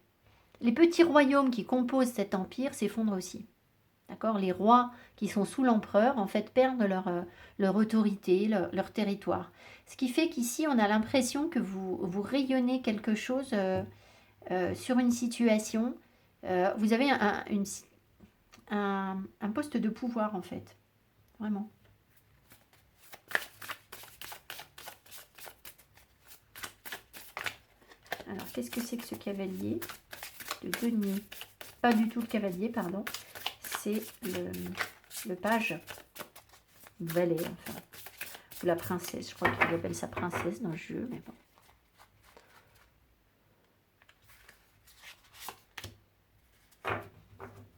les petits royaumes qui composent cet empire s'effondrent aussi. D'accord? Les rois qui sont sous l'empereur, en fait, perdent leur autorité, leur territoire. Ce qui fait qu'ici, on a l'impression que vous rayonnez quelque chose sur une situation. Vous avez un poste de pouvoir, en fait. Vraiment. Alors, qu'est-ce que c'est que ce cavalier de denier? Pas du tout le cavalier, pardon. C'est le page. Valet, enfin. Ou la princesse. Je crois qu'il appelle ça princesse dans le jeu, mais bon.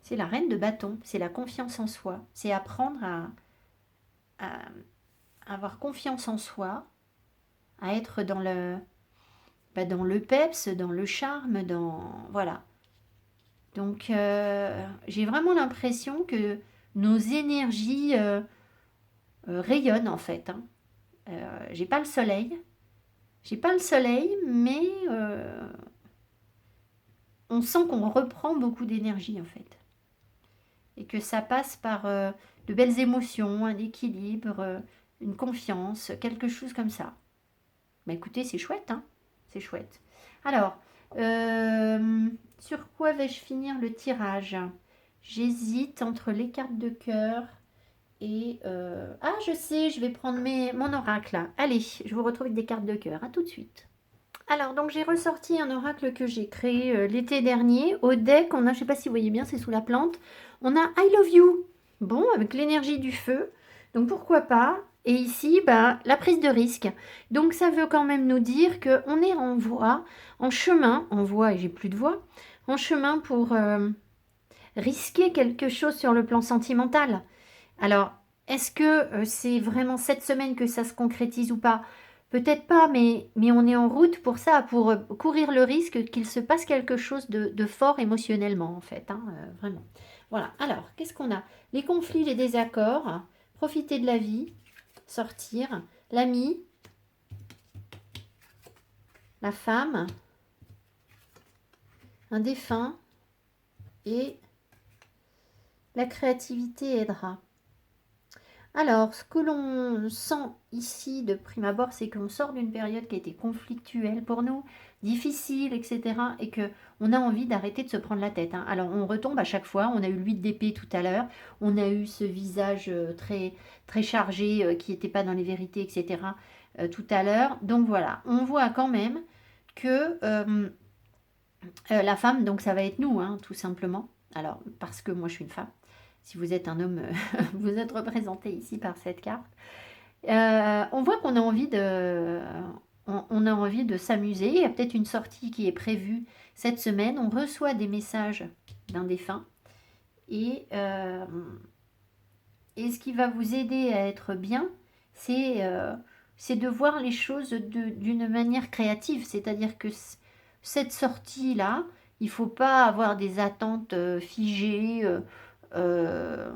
C'est la reine de bâton. C'est la confiance en soi. C'est apprendre à avoir confiance en soi, à être dans dans le peps, dans le charme, voilà. Donc, j'ai vraiment l'impression que nos énergies rayonnent, en fait. Hein. J'ai pas le soleil. J'ai pas le soleil, mais on sent qu'on reprend beaucoup d'énergie, en fait. Et que ça passe par de belles émotions, un équilibre, une confiance, quelque chose comme ça. Bah écoutez, c'est chouette, hein. C'est chouette. Alors, sur quoi vais-je finir le tirage? J'hésite entre les cartes de cœur et... Ah, je sais, je vais prendre mon oracle. Là. Allez, je vous retrouve avec des cartes de cœur. À tout de suite. Alors, donc j'ai ressorti un oracle que j'ai créé l'été dernier. Au deck, on a, je ne sais pas si vous voyez bien, c'est sous la plante. On a I Love You. Bon, avec l'énergie du feu. Donc pourquoi pas. Et ici, bah, la prise de risque. Donc ça veut quand même nous dire qu'on est en voie, en chemin, en voie et j'ai plus de voie, en chemin pour risquer quelque chose sur le plan sentimental. Alors, est-ce que c'est vraiment cette semaine que ça se concrétise ou pas? Peut-être pas, mais on est en route pour ça, pour courir le risque qu'il se passe quelque chose de fort émotionnellement, en fait, hein, vraiment. Voilà, alors, qu'est-ce qu'on a? Les conflits, les désaccords, profiter de la vie, sortir, l'ami, la femme, un défunt et la créativité aidera. Alors, ce que l'on sent ici de prime abord, c'est qu'on sort d'une période qui a été conflictuelle pour nous, difficile, etc. Et que on a envie d'arrêter de se prendre la tête. Hein. Alors, on retombe à chaque fois. On a eu l'huile d'épée tout à l'heure. On a eu ce visage très, très chargé qui n'était pas dans les vérités, etc. Tout à l'heure. Donc voilà, on voit quand même que la femme, donc ça va être nous, hein, tout simplement. Alors, parce que moi je suis une femme. Si vous êtes un homme, vous êtes représenté ici par cette carte. On voit qu'on a envie on a envie de s'amuser. Il y a peut-être une sortie qui est prévue cette semaine. On reçoit des messages d'un défunt. Et ce qui va vous aider à être bien, c'est de voir les choses d'une manière créative. C'est-à-dire que cette sortie-là, il ne faut pas avoir des attentes figées. Euh,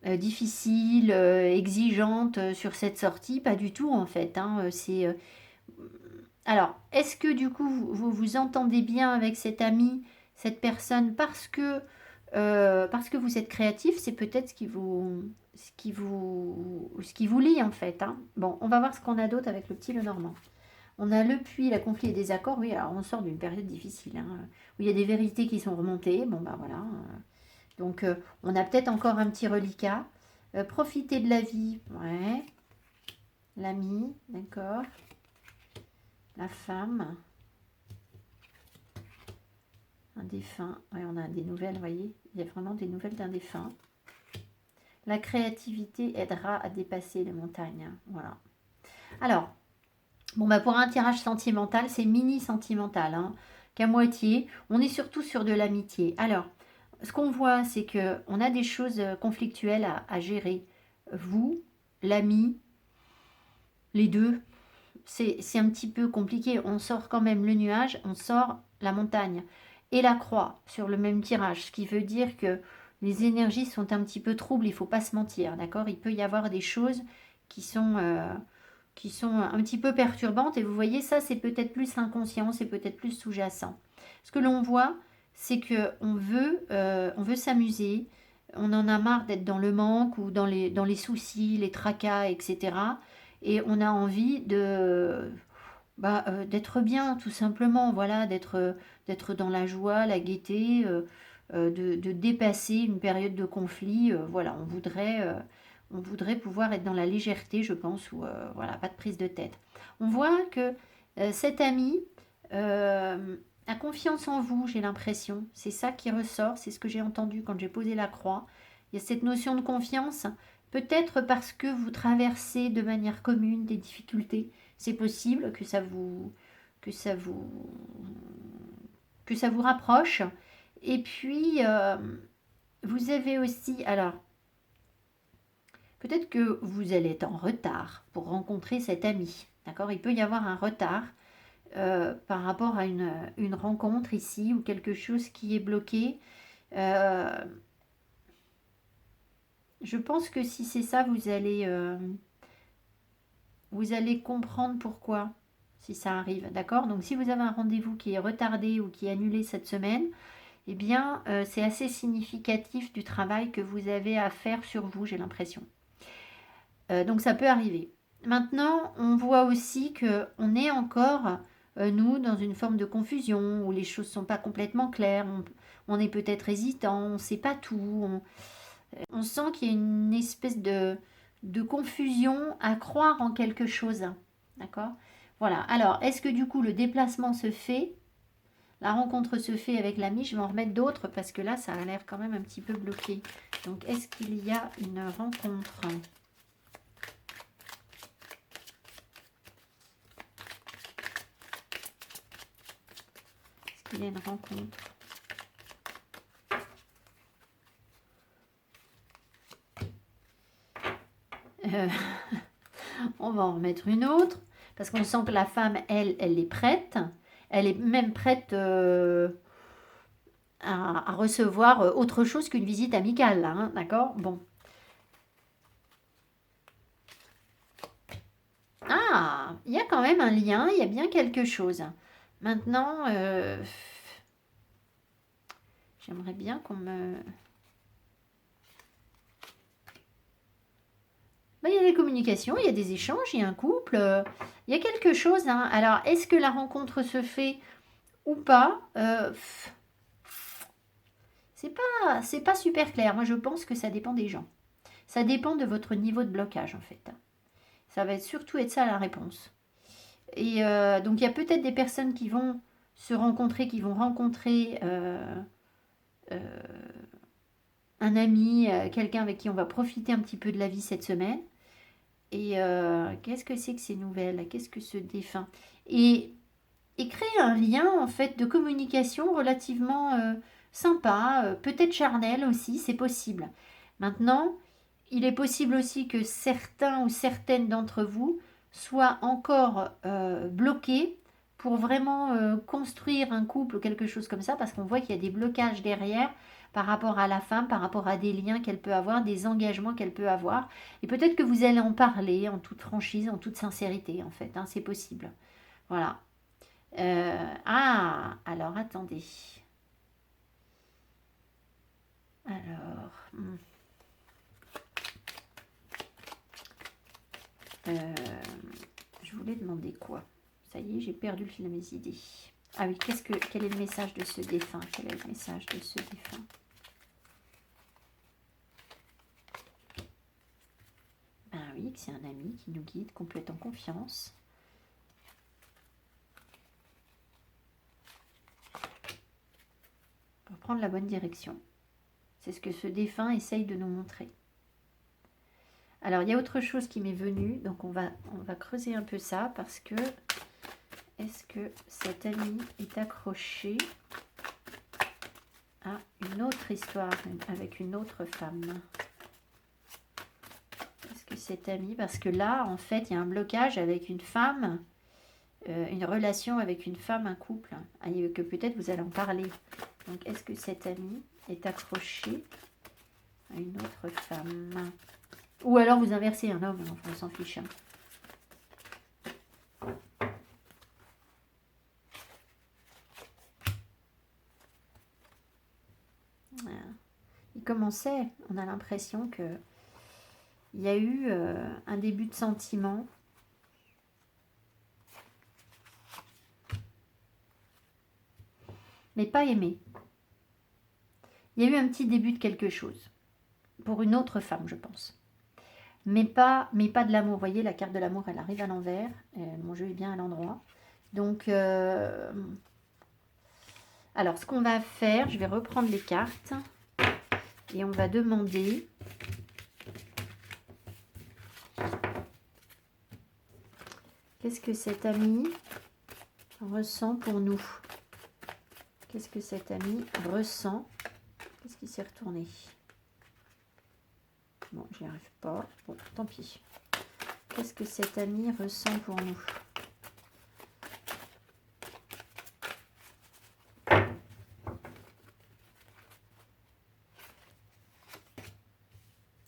difficile, exigeante sur cette sortie, pas du tout en fait. Hein, alors, est-ce que du coup vous entendez bien avec cet ami, cette personne parce que vous êtes créatif, c'est peut-être ce qui vous lie en fait. Hein. Bon, on va voir ce qu'on a d'autre avec le petit Lenormand. On a le puits, la conflit et désaccords. Oui, alors on sort d'une période difficile, hein, où il y a des vérités qui sont remontées. Bon, bah voilà. Donc, on a peut-être encore un petit reliquat. Profiter de la vie, ouais. L'ami, d'accord. La femme. Un défunt. Ouais, on a des nouvelles, vous voyez. Il y a vraiment des nouvelles d'un défunt. La créativité aidera à dépasser les montagnes. Voilà. Alors, bon, bah pour un tirage sentimental, c'est mini sentimental, hein, qu'à moitié. On est surtout sur de l'amitié. Alors, ce qu'on voit, c'est qu'on a des choses conflictuelles à gérer. Vous, l'ami, Les deux, c'est un petit peu compliqué. On sort quand même le nuage, on sort la montagne et la croix sur le même tirage, ce qui veut dire que les énergies sont un petit peu troubles, il ne faut pas se mentir, d'accord? Il peut y avoir des choses qui sont, qui sont un petit peu perturbantes et vous voyez, ça c'est peut-être plus inconscient, c'est peut-être plus sous-jacent. Ce que l'on voit, c'est que on veut s'amuser, on en a marre d'être dans le manque ou dans les soucis, les tracas, etc. Et on a envie d'être bien, tout simplement, voilà, d'être dans la joie, la gaieté, de dépasser une période de conflit. Voilà, on voudrait pouvoir être dans la légèreté, je pense, ou voilà, pas de prise de tête. On voit que cet ami a confiance en vous, j'ai l'impression. C'est ça qui ressort, c'est ce que j'ai entendu quand j'ai posé la croix. Il y a cette notion de confiance, peut-être parce que vous traversez de manière commune des difficultés. C'est possible que ça vous, que ça vous rapproche. Et puis, vous avez aussi, alors, peut-être que vous allez être en retard pour rencontrer cet ami. D'accord? Il peut y avoir un retard par rapport à une rencontre ici ou quelque chose qui est bloqué. Euh, je pense que si c'est ça, vous allez comprendre pourquoi, si ça arrive. D'accord? Donc si vous avez un rendez-vous qui est retardé ou qui est annulé cette semaine, eh bien, c'est assez significatif du travail que vous avez à faire sur vous, j'ai l'impression. Donc ça peut arriver. Maintenant, on voit aussi que on est encore, nous, dans une forme de confusion, où les choses ne sont pas complètement claires, on est peut-être hésitant, on ne sait pas tout, on sent qu'il y a une espèce de confusion à croire en quelque chose. D'accord? Voilà. Alors, est-ce que du coup le déplacement se fait? La rencontre se fait avec l'ami, je vais en remettre d'autres parce que là, ça a l'air quand même un petit peu bloqué. Donc, est-ce qu'il y a une rencontre? Est-ce qu'il y a une rencontre? Euh, on va en remettre une autre parce qu'on sent que la femme, elle est prête. Elle est même prête à recevoir autre chose qu'une visite amicale, là, hein, d'accord? Bon. Ah, il y a quand même un lien, il y a bien quelque chose. Maintenant, j'aimerais bien qu'on me... Ben, il y a des communications, il y a des échanges, il y a un couple, il y a quelque chose, hein. Alors, est-ce que la rencontre se fait ou pas? C'est pas super clair. Moi, je pense que ça dépend des gens. Ça dépend de votre niveau de blocage, en fait. Ça va surtout être ça la réponse. Et donc, il y a peut-être des personnes qui vont se rencontrer, qui vont rencontrer euh, un ami, quelqu'un avec qui on va profiter un petit peu de la vie cette semaine. Et qu'est-ce que c'est que ces nouvelles? Qu'est-ce que ce défunt? Et, et créer un lien, en fait, de communication relativement sympa, peut-être charnel aussi, c'est possible. Maintenant, il est possible aussi que certains ou certaines d'entre vous soient encore bloqués pour vraiment construire un couple ou quelque chose comme ça, parce qu'on voit qu'il y a des blocages derrière par rapport à la femme, par rapport à des liens qu'elle peut avoir, des engagements qu'elle peut avoir. Et peut-être que vous allez en parler en toute franchise, en toute sincérité, en fait, hein, c'est possible. Voilà. Alors attendez. Alors, euh, je voulais demander quoi? Ça y est, j'ai perdu le fil de mes idées. Ah oui, quel est le message de ce défunt? Quel est le message de ce défunt? Ben oui, que c'est un ami qui nous guide, complète en confiance. Pour prendre la bonne direction. C'est ce que ce défunt essaye de nous montrer. Alors, il y a autre chose qui m'est venue, donc on va creuser un peu ça, parce que est-ce que cet ami est accroché à une autre histoire avec une autre femme? Est-ce que cet ami, parce que là, en fait, il y a un blocage avec une femme, une relation avec une femme, un couple, et que peut-être vous allez en parler. Donc, est-ce que cet ami est accroché à une autre femme? Ou alors vous inversez un homme, enfin, on s'en fiche. Hein. Il commençait, on a l'impression que il y a eu un début de sentiment. Mais pas aimé. Il y a eu un petit début de quelque chose. Pour une autre femme, je pense. Mais pas de l'amour. Vous voyez, la carte de l'amour, elle arrive à l'envers. Mon jeu est bien à l'endroit. Donc, alors, ce qu'on va faire, je vais reprendre les cartes. Et on va demander... Qu'est-ce que cet ami ressent pour nous? Qu'est-ce que cet ami ressent? Qu'est-ce qui s'est retourné? Bon, j'y arrive pas. Bon, tant pis. Qu'est-ce que cet ami ressent pour nous?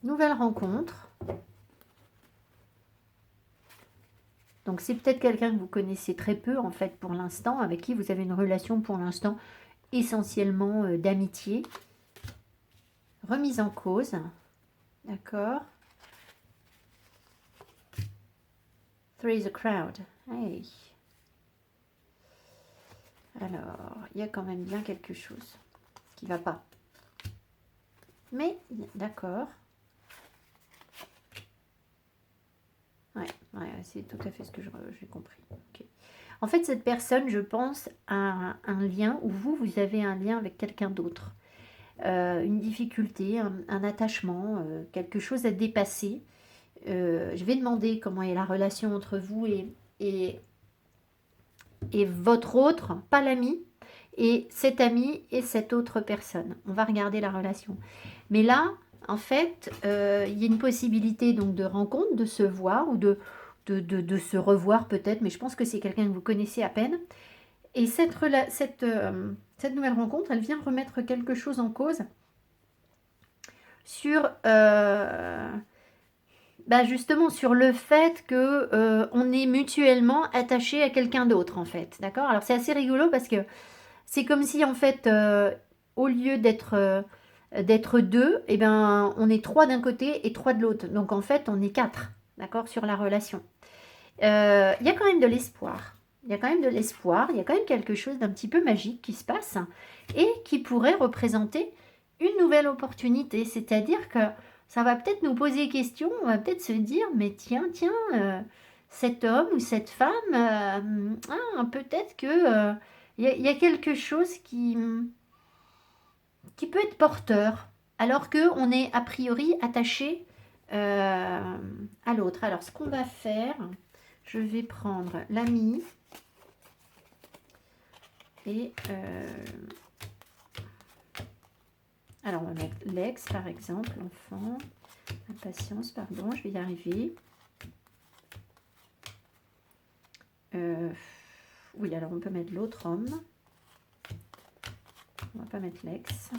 Nouvelle rencontre. Donc c'est peut-être quelqu'un que vous connaissez très peu en fait pour l'instant, avec qui vous avez une relation pour l'instant essentiellement d'amitié. Remise en cause. D'accord. Three is a crowd. Hey. Alors, il y a quand même bien quelque chose qui ne va pas. Mais, d'accord. Ouais, c'est tout à fait ce que j'ai compris. Okay. En fait, cette personne, je pense, a un lien, ou vous avez un lien avec quelqu'un d'autre. Une difficulté, un attachement, quelque chose à dépasser. Je vais demander comment est la relation entre vous et votre autre, pas l'ami, et cet ami et cette autre personne. On va regarder la relation. Mais là, en fait, il y a une possibilité donc de rencontre, de se voir ou de se revoir peut-être, mais je pense que c'est quelqu'un que vous connaissez à peine. Et cette nouvelle rencontre, elle vient remettre quelque chose en cause sur... justement sur le fait que on est mutuellement attaché à quelqu'un d'autre en fait, d'accord? Alors c'est assez rigolo parce que c'est comme si en fait au lieu d'être deux, eh ben on est trois d'un côté et trois de l'autre. Donc en fait on est quatre, d'accord, sur la relation. Il y a quand même de l'espoir. Il y a quand même de l'espoir, il y a quand même quelque chose d'un petit peu magique qui se passe et qui pourrait représenter une nouvelle opportunité. C'est-à-dire que ça va peut-être nous poser question, on va peut-être se dire, mais tiens, cet homme ou cette femme, peut-être que y a quelque chose qui peut être porteur, alors qu'on est a priori attaché à l'autre. Alors, ce qu'on va faire, je vais prendre l'ami et... alors, on va mettre l'ex, par exemple, l'enfant. Impatience, pardon, je vais y arriver. Oui, alors on peut mettre l'autre homme. On va pas mettre l'ex.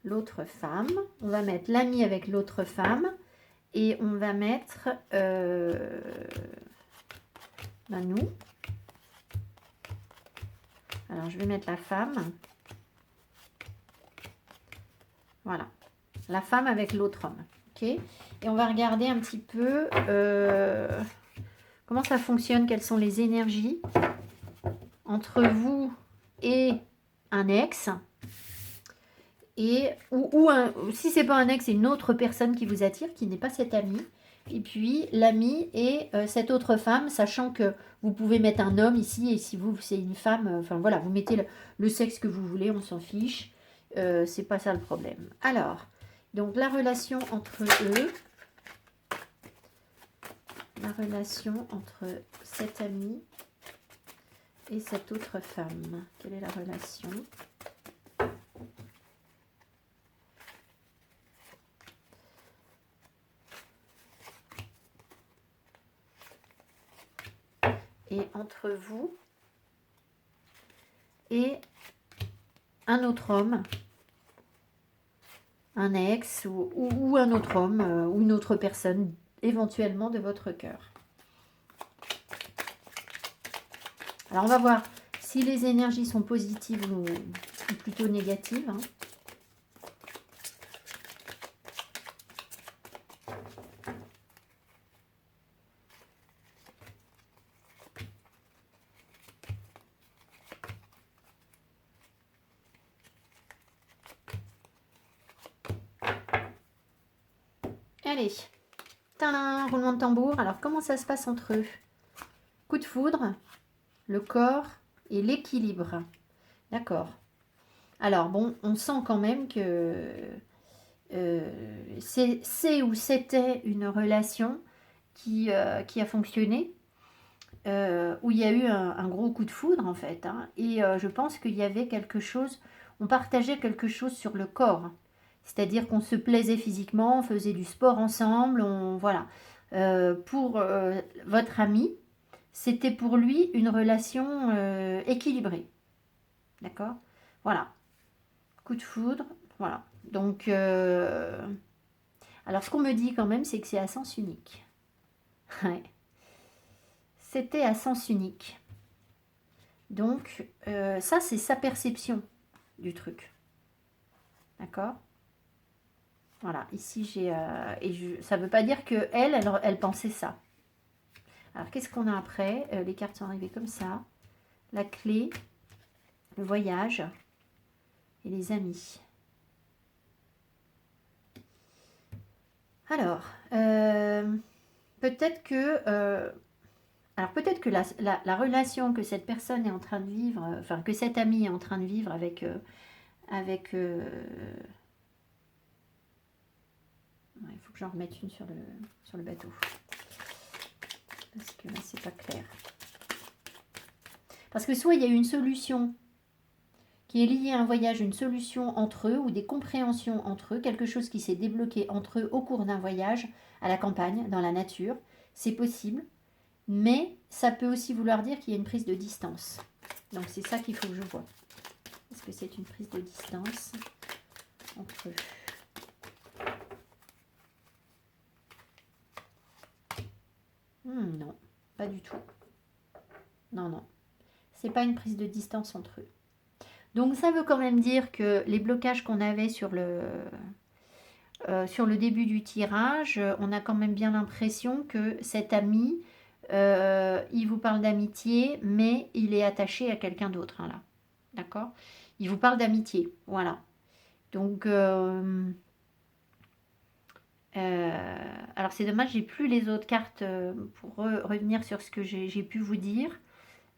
L'autre femme. On va mettre l'ami avec l'autre femme. Et on va mettre nous. Alors, je vais mettre la femme. Voilà. La femme avec l'autre homme. Ok. Et on va regarder un petit peu comment ça fonctionne, quelles sont les énergies entre vous et un ex. Et, si c'est pas un ex, c'est une autre personne qui vous attire, qui n'est pas cet ami. Et puis l'ami et cette autre femme, sachant que vous pouvez mettre un homme ici, et si vous, c'est une femme, enfin voilà, vous mettez le sexe que vous voulez, on s'en fiche. C'est pas ça le problème. Alors, donc la relation entre eux, la relation entre cet ami et cette autre femme. Quelle est la relation? Et entre vous et un autre homme, un ex ou un autre homme ou une autre personne éventuellement de votre cœur. Alors on va voir si les énergies sont positives ou plutôt négatives. Hein. Allez, tadam, roulement de tambour. Alors, comment ça se passe entre eux? Coup de foudre, le corps et l'équilibre. D'accord. Alors, bon, on sent quand même que c'est ou c'était une relation qui a fonctionné, où il y a eu un gros coup de foudre, en fait. Hein, et je pense qu'il y avait quelque chose, on partageait quelque chose sur le corps. C'est-à-dire qu'on se plaisait physiquement, on faisait du sport ensemble, voilà. Pour votre ami, c'était pour lui une relation équilibrée. D'accord? Voilà. Coup de foudre, voilà. Donc, alors ce qu'on me dit quand même, c'est que c'est à sens unique. Ouais. C'était à sens unique. Donc, ça, c'est sa perception du truc. D'accord? Voilà, ici j'ai... ça ne veut pas dire qu'elle, elle pensait ça. Alors, qu'est-ce qu'on a après? Les cartes sont arrivées comme ça. La clé, le voyage et les amis. Alors, peut-être que... alors, peut-être que la relation que cette personne est en train de vivre, enfin, que cet ami est en train de vivre avec... il faut que j'en remette une sur le bateau. Parce que là, c'est pas clair. Parce que soit il y a eu une solution qui est liée à un voyage, une solution entre eux, ou des compréhensions entre eux, quelque chose qui s'est débloqué entre eux au cours d'un voyage à la campagne, dans la nature. C'est possible. Mais ça peut aussi vouloir dire qu'il y a une prise de distance. Donc c'est ça qu'il faut que je vois. Est-ce que c'est une prise de distance entre eux? Non, pas du tout. Non, non. C'est pas une prise de distance entre eux. Donc ça veut quand même dire que les blocages qu'on avait sur le début du tirage, on a quand même bien l'impression que cet ami, il vous parle d'amitié, mais il est attaché à quelqu'un d'autre, hein, là. D'accord? Il vous parle d'amitié, voilà. Donc, alors c'est dommage, j'ai plus les autres cartes pour revenir sur ce que j'ai pu vous dire.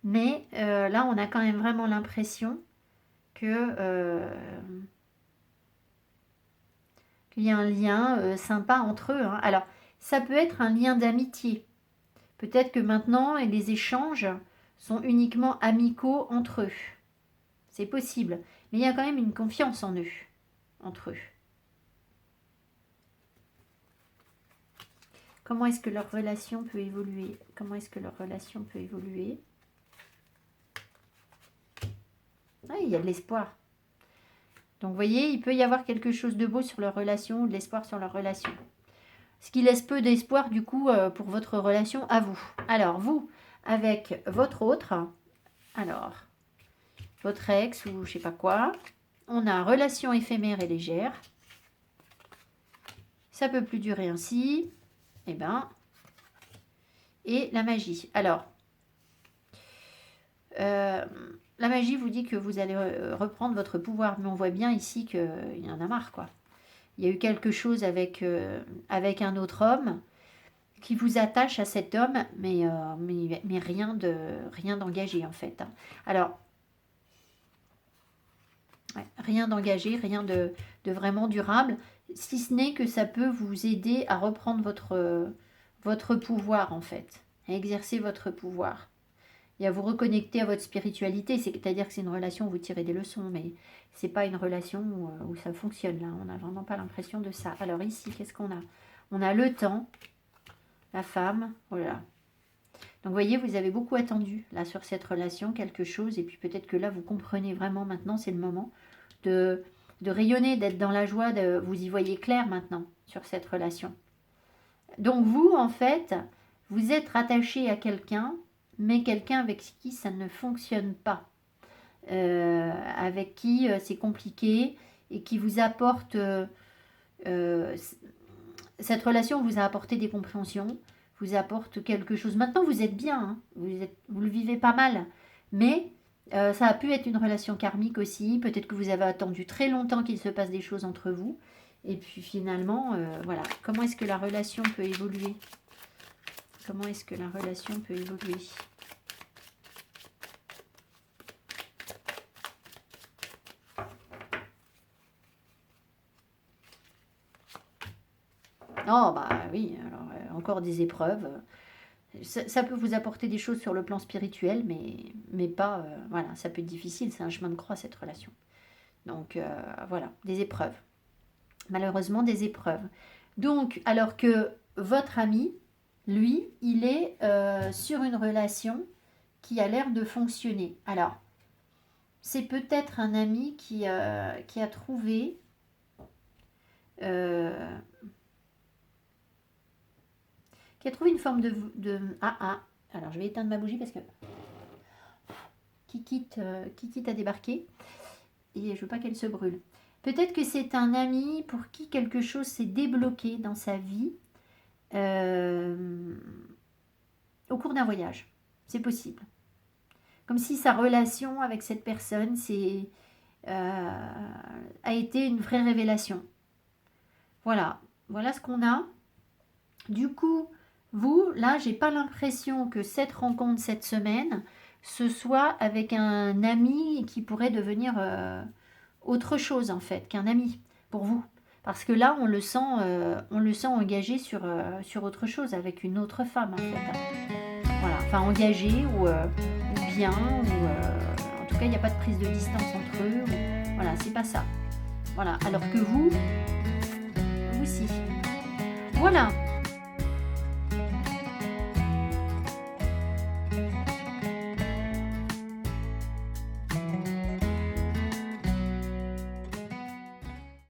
Mais là, on a quand même vraiment l'impression que qu'il y a un lien sympa entre eux. Hein. Alors, ça peut être un lien d'amitié. Peut-être que maintenant, les échanges sont uniquement amicaux entre eux. C'est possible. Mais il y a quand même une confiance en eux, entre eux. Comment est-ce que leur relation peut évoluer? Comment est-ce que leur relation peut évoluer? Ah, il y a de l'espoir. Donc, vous voyez, il peut y avoir quelque chose de beau sur leur relation ou de l'espoir sur leur relation. Ce qui laisse peu d'espoir, du coup, pour votre relation à vous. Alors, vous, avec votre autre, alors, votre ex ou je sais pas quoi, on a relation éphémère et légère. Ça peut plus durer ainsi. Eh ben, et la magie. Alors, la magie vous dit que vous allez reprendre votre pouvoir, mais on voit bien ici qu'il y en a marre, quoi. Il y a eu quelque chose avec un autre homme qui vous attache à cet homme, mais rien d'engagé, en fait. Hein. Alors, ouais, rien d'engagé, rien de vraiment durable, si ce n'est que ça peut vous aider à reprendre votre pouvoir, en fait, à exercer votre pouvoir. et à vous reconnecter à votre spiritualité. C'est-à-dire que c'est une relation où vous tirez des leçons, mais c'est pas une relation où ça fonctionne, là. On n'a vraiment pas l'impression de ça. Alors ici, qu'est-ce qu'on a? On a le temps, la femme, voilà. Donc, vous voyez, vous avez beaucoup attendu, là, sur cette relation, quelque chose, et puis peut-être que là, vous comprenez vraiment maintenant, c'est le moment de rayonner, d'être dans la joie, vous y voyez clair maintenant, sur cette relation. Donc, vous, en fait, vous êtes rattaché à quelqu'un, mais quelqu'un avec qui ça ne fonctionne pas. Avec qui c'est compliqué, et qui vous apporte... cette relation vous a apporté des compréhensions, vous apporte quelque chose. Maintenant, vous êtes bien, hein, vous le vivez pas mal, mais ça a pu être une relation karmique aussi. Peut-être que vous avez attendu très longtemps qu'il se passe des choses entre vous. Et puis finalement, voilà. Comment est-ce que la relation peut évoluer? Comment est-ce que la relation peut évoluer? Oh, bah oui, alors encore des épreuves. Ça peut vous apporter des choses sur le plan spirituel, mais pas... voilà, ça peut être difficile, c'est un chemin de croix, cette relation. Donc, voilà, des épreuves. Malheureusement, des épreuves. Donc, alors que votre ami, lui, il est sur une relation qui a l'air de fonctionner. Alors, c'est peut-être un ami qui a trouvé... qui a trouvé une forme alors je vais éteindre ma bougie parce que Kikit a débarqué et je veux pas qu'elle se brûle. Peut-être que c'est un ami pour qui quelque chose s'est débloqué dans sa vie au cours d'un voyage. C'est possible. Comme si sa relation avec cette personne a été une vraie révélation. Voilà ce qu'on a. Du coup, vous, là, j'ai pas l'impression que cette rencontre cette semaine, ce soit avec un ami qui pourrait devenir autre chose en fait qu'un ami pour vous. Parce que là, on le sent engagé sur autre chose, avec une autre femme en fait. Voilà, enfin engagé ou bien, ou en tout cas, il n'y a pas de prise de distance entre eux. Voilà, c'est pas ça. Voilà, alors que vous si. Voilà.